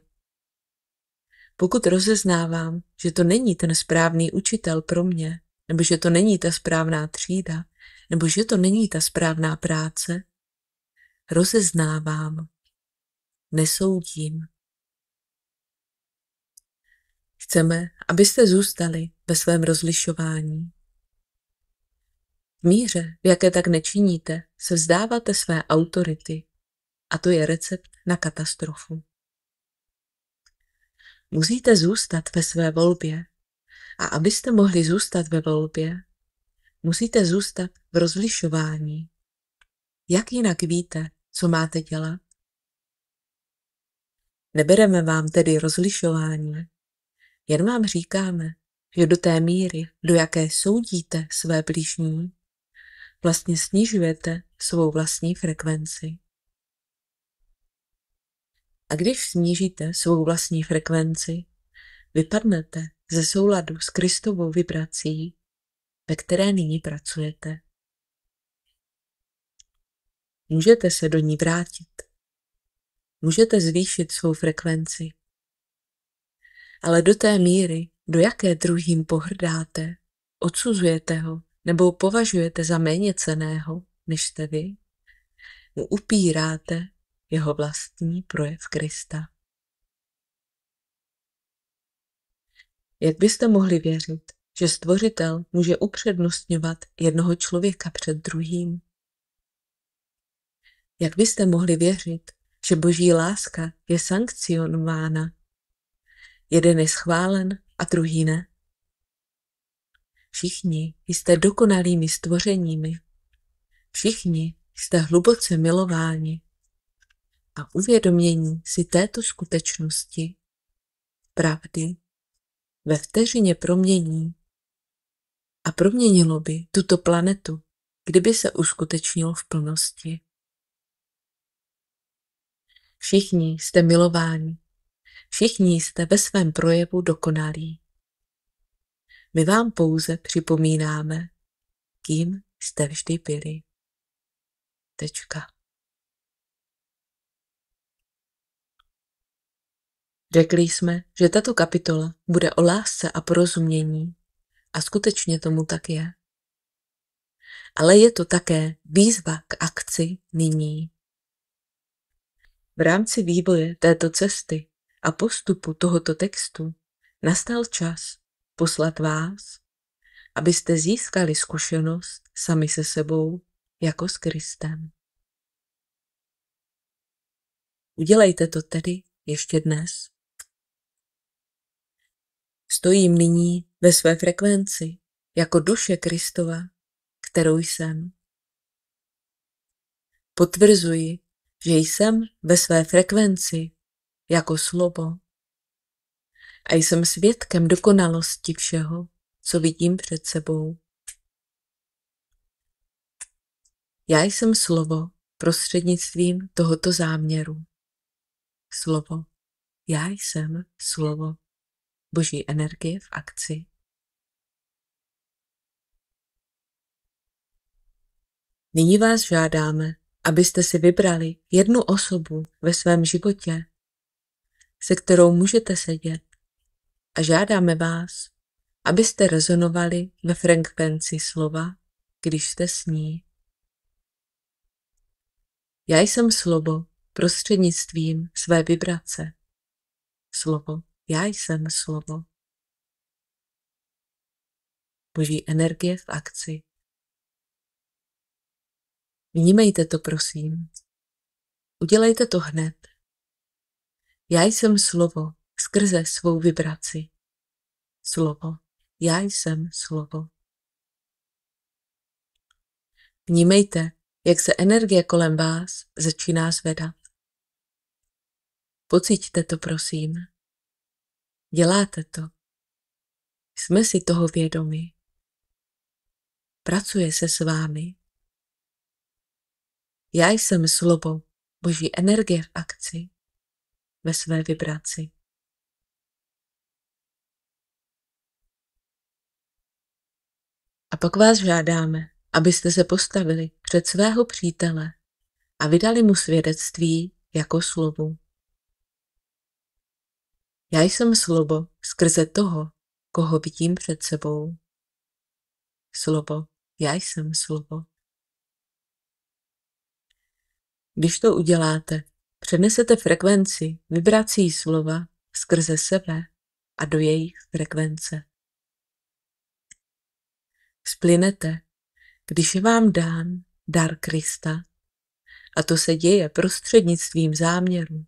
Pokud rozeznávám, že to není ten správný učitel pro mě, nebo že to není ta správná třída, nebo že to není ta správná práce, rozeznávám, nesoudím. Chceme, abyste zůstali ve svém rozlišování. V míře, v jaké tak nečiníte, se vzdáváte své autority a to je recept na katastrofu. Musíte zůstat ve své volbě a abyste mohli zůstat ve volbě, musíte zůstat v rozlišování. Jak jinak víte, co máte dělat? Nebereme vám tedy rozlišování, jen vám říkáme, že do té míry, do jaké soudíte své bližní, vlastně snižujete svou vlastní frekvenci. A když snížíte svou vlastní frekvenci, vypadnete ze souladu s Kristovou vibrací, ve které nyní pracujete. Můžete se do ní vrátit. Můžete zvýšit svou frekvenci. Ale do té míry, do jaké druhým pohrdáte, odsuzujete ho nebo považujete za méně cenného, než jste vy, mu upíráte jeho vlastní projev Krista. Jak byste mohli věřit, že Stvořitel může upřednostňovat jednoho člověka před druhým? Jak byste mohli věřit, že Boží láska je sankcionována? Jeden je schválen a druhý ne. Všichni jste dokonalými stvořeními. Všichni jste hluboce milováni. A uvědomění si této skutečnosti, pravdy, ve vteřině promění a proměnilo by tuto planetu, kdyby se uskutečnilo v plnosti. Všichni jste milováni. Všichni jste ve svém projevu dokonalí. My vám pouze připomínáme, kým jste vždy byli. Tečka. Řekli jsme, že tato kapitola bude o lásce a porozumění a skutečně tomu tak je. Ale je to také výzva k akci nyní. V rámci vývoje této cesty a postupu tohoto textu nastal čas, poslat vás, abyste získali zkušenost sami se sebou jako s Kristem. Udělejte to tedy ještě dnes. Stojím nyní ve své frekvenci jako duše Kristova, kterou jsem. Potvrzuji, že jsem ve své frekvenci jako slovo a jsem svědkem dokonalosti všeho, co vidím před sebou. Já jsem slovo prostřednictvím tohoto záměru. Slovo. Já jsem slovo. Boží energie v akci. Nyní vás žádáme, abyste si vybrali jednu osobu ve svém životě, se kterou můžete sedět, a žádáme vás, abyste rezonovali ve frekvenci slova, když jste s ní. Já jsem slovo prostřednictvím své vibrace. Slovo. Já jsem slovo. Boží energie v akci. Vnímejte to, prosím. Udělejte to hned. Já jsem slovo skrze svou vibraci. Slovo. Já jsem slovo. Vnímejte, jak se energie kolem vás začíná zvedat. Pociťte to, prosím. Děláte to. Jsme si toho vědomi. Pracuje se s vámi. Já jsem slovo, Boží energie v akci, ve své vibraci. A pak vás žádáme, abyste se postavili před svého přítele a vydali mu svědectví jako slovu. Já jsem slovo skrze toho, koho vidím před sebou. Slovo. Já jsem slovo. Když to uděláte, přenesete frekvenci vibrací slova skrze sebe a do jejich frekvence. Splynete, když je vám dán dar Krista, a to se děje prostřednictvím záměru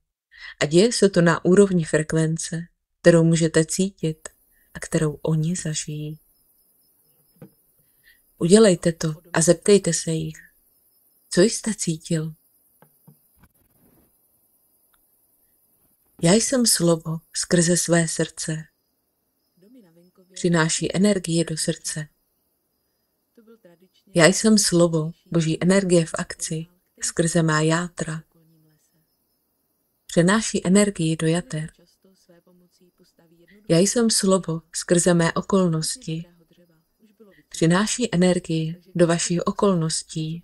a děje se to na úrovni frekvence, kterou můžete cítit a kterou oni zažijí. Udělejte to a zeptejte se jich, co jste cítil. Já jsem slovo skrze své srdce. Přináší energii do srdce. Já jsem slovo, Boží energie v akci, skrze má játra. Přenáší energii do jater. Já jsem slovo skrze mé okolnosti. Přináší energii do vašich okolností,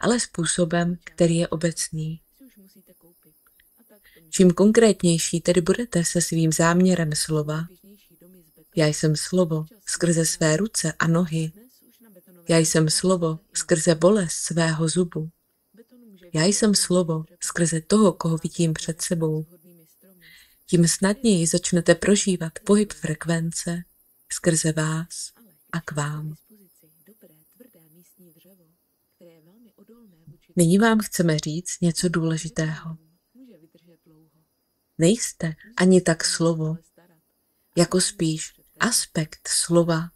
ale způsobem, který je obecný. Čím konkrétnější tedy budete se svým záměrem slova, já jsem slovo skrze své ruce a nohy, já jsem slovo skrze bolest svého zubu, já jsem slovo skrze toho, koho vidím před sebou, tím snadněji začnete prožívat pohyb frekvence skrze vás a k vám. Nyní vám chceme říct něco důležitého. Nejste ani tak slovo, jako spíš aspekt slova.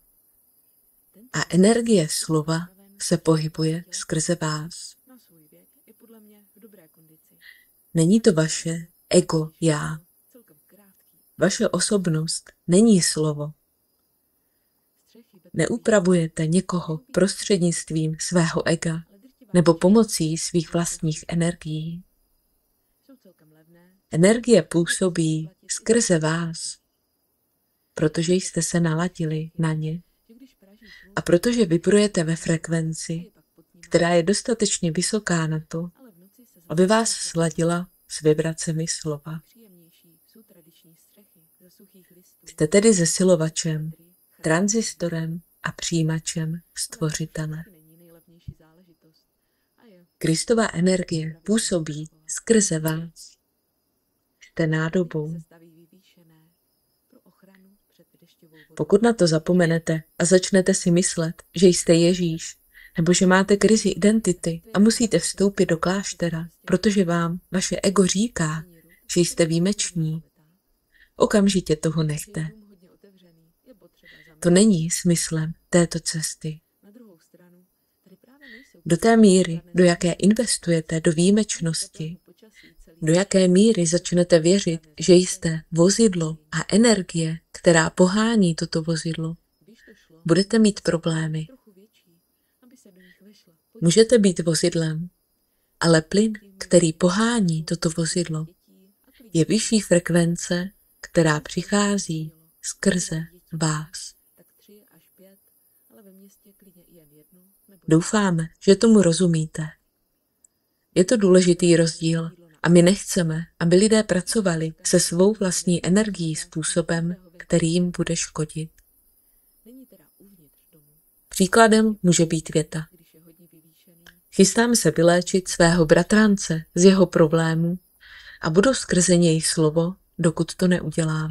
A energie slova se pohybuje skrze vás. Není to vaše ego já. Vaše osobnost není slovo. Neupravujete někoho prostřednictvím svého ega nebo pomocí svých vlastních energií. Energie působí skrze vás, protože jste se naladili na ně a protože vibrujete ve frekvenci, která je dostatečně vysoká na to, aby vás sladila s vibracemi slova. Jste tedy zesilovačem, tranzistorem a přijímačem Stvořitele. Kristova energie působí skrze vás. Jste nádobou. Pokud na to zapomenete a začnete si myslet, že jste Ježíš, nebo že máte krizi identity a musíte vstoupit do kláštera, protože vám vaše ego říká, že jste výjimeční, okamžitě toho nechte. To není smyslem této cesty. Do té míry, do jaké investujete do výjimečnosti, do jaké míry začnete věřit, že jste vozidlo a energie, která pohání toto vozidlo, budete mít problémy. Můžete být vozidlem, ale plyn, který pohání toto vozidlo, je vyšší frekvence, která přichází skrze vás. Doufáme, že tomu rozumíte. Je to důležitý rozdíl a my nechceme, aby lidé pracovali se svou vlastní energií způsobem, který jim bude škodit. Příkladem může být věta. Chystám se vyléčit svého bratrance z jeho problémů a budu skrze něj slovo, dokud to neudělám.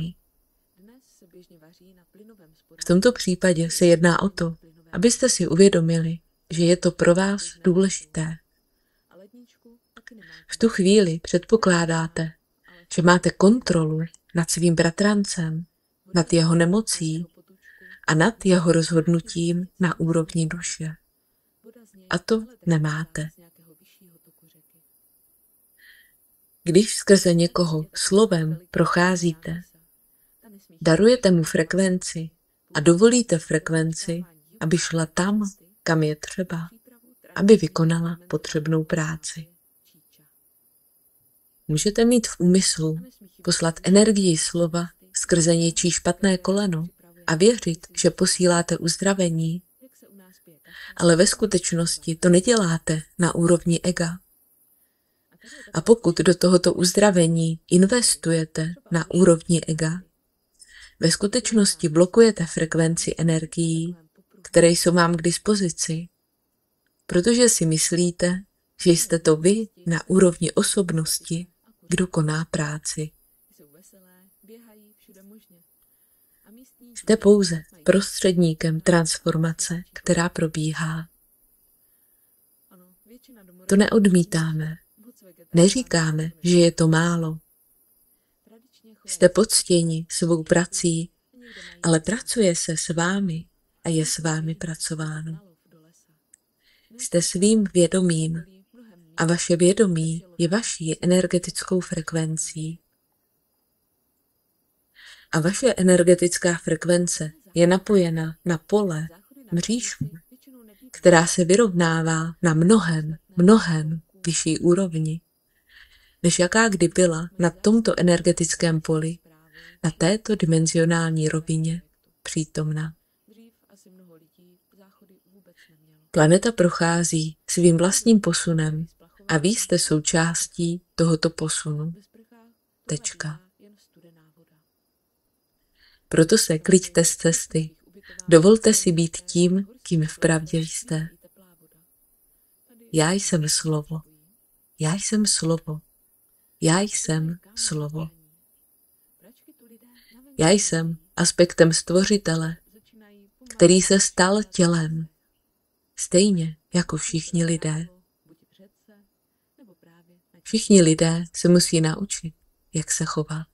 V tomto případě se jedná o to, abyste si uvědomili, že je to pro vás důležité. V tu chvíli předpokládáte, že máte kontrolu nad svým bratrancem, nad jeho nemocí a nad jeho rozhodnutím na úrovni duše. A to nemáte. Když skrze někoho slovem procházíte, darujete mu frekvenci a dovolíte frekvenci, aby šla tam, kam je třeba, aby vykonala potřebnou práci. Můžete mít v úmyslu poslat energii slova skrze něčí špatné koleno a věřit, že posíláte uzdravení, ale ve skutečnosti to neděláte na úrovni ega. A pokud do tohoto uzdravení investujete na úrovni ega, ve skutečnosti blokujete frekvenci energií, které jsou vám k dispozici, protože si myslíte, že jste to vy na úrovni osobnosti, kdo koná práci. Jste pouze prostředníkem transformace, která probíhá. To neodmítáme. Neříkáme, že je to málo. Jste poctěni svou prací, ale pracuje se s vámi a je s vámi pracováno. Jste svým vědomím a vaše vědomí je vaší energetickou frekvencí. A vaše energetická frekvence je napojena na pole mřížku, která se vyrovnává na mnohem vyšší úrovni, než jaká kdy byla na tomto energetickém poli, na této dimenzionální rovině přítomna. Planeta prochází svým vlastním posunem a vy jste součástí tohoto posunu. Tečka. Proto se kliďte z cesty. Dovolte si být tím, kým vpravdě jste. Já jsem slovo. Já jsem slovo. Já jsem slovo. Já jsem aspektem stvořitele, který se stal tělem, stejně jako všichni lidé. Všichni lidé se musí naučit, jak se chovat.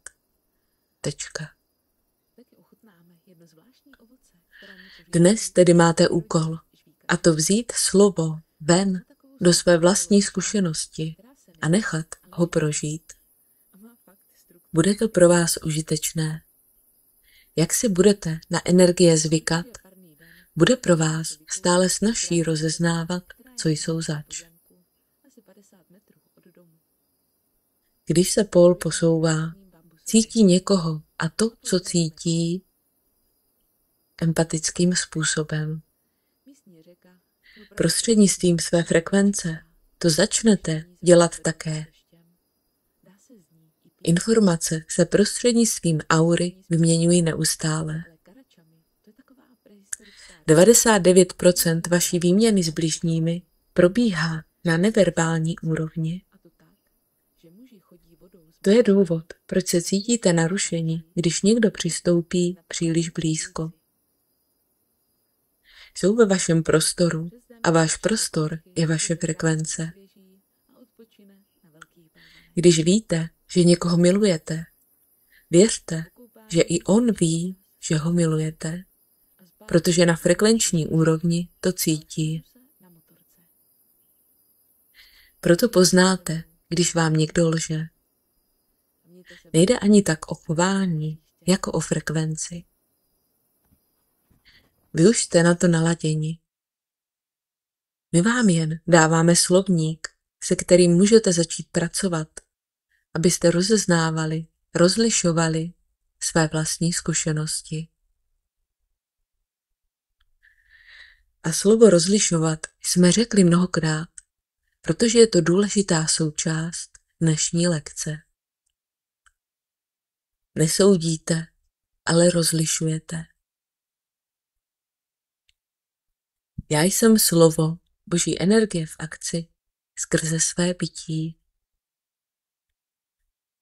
Tečka. Dnes tedy máte úkol, a to vzít slovo ven do své vlastní zkušenosti a nechat ho prožít. Bude to pro vás užitečné. Jak si budete na energie zvykat, bude pro vás stále snazší rozeznávat, co jsou zač. Když se pól posouvá, cítí někoho a to, co cítí, empatickým způsobem. Prostřednictvím své frekvence to začnete dělat také. Informace se prostřednictvím aury vyměňují neustále. 99% vaší výměny s bližními probíhá na neverbální úrovni. To je důvod, proč se cítíte narušeni, když někdo přistoupí příliš blízko. Jsou ve vašem prostoru a váš prostor je vaše frekvence. Když víte, že někoho milujete, věřte, že i on ví, že ho milujete, protože na frekvenční úrovni to cítí. Proto poznáte, když vám někdo lže. Nejde ani tak o chování, jako o frekvenci. Vy už jste na to naladěni. My vám jen dáváme slovník, se kterým můžete začít pracovat, abyste rozeznávali, rozlišovali své vlastní zkušenosti. A slovo rozlišovat jsme řekli mnohokrát, protože je to důležitá součást dnešní lekce. Nesoudíte, ale rozlišujete. Já jsem slovo, boží energie v akci skrze své bytí.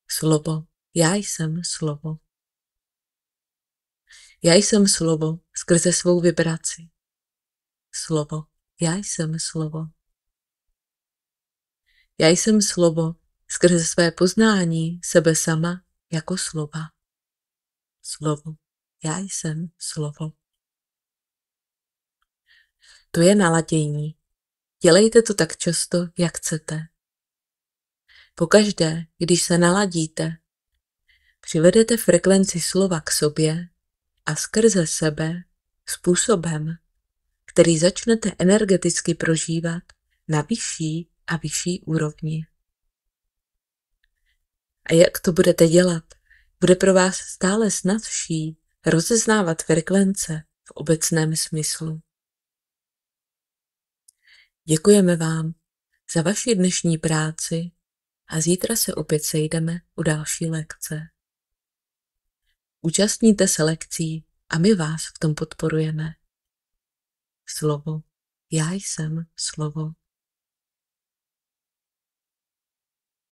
Slovo, já jsem slovo. Já jsem slovo skrze svou vibraci. Slovo, já jsem slovo. Já jsem slovo skrze své poznání sebe sama jako slova. Slovo, já jsem slovo. To je naladění. Dělejte to tak často, jak chcete. Pokaždé, když se naladíte, přivedete frekvenci slova k sobě a skrze sebe způsobem, který začnete energeticky prožívat na vyšší a vyšší úrovni. A jak to budete dělat, bude pro vás stále snazší rozeznávat frekvence v obecném smyslu. Děkujeme vám za vaši dnešní práci a zítra se opět sejdeme u další lekce. Účastníte se lekcí a my vás v tom podporujeme. Slovo, já jsem slovo.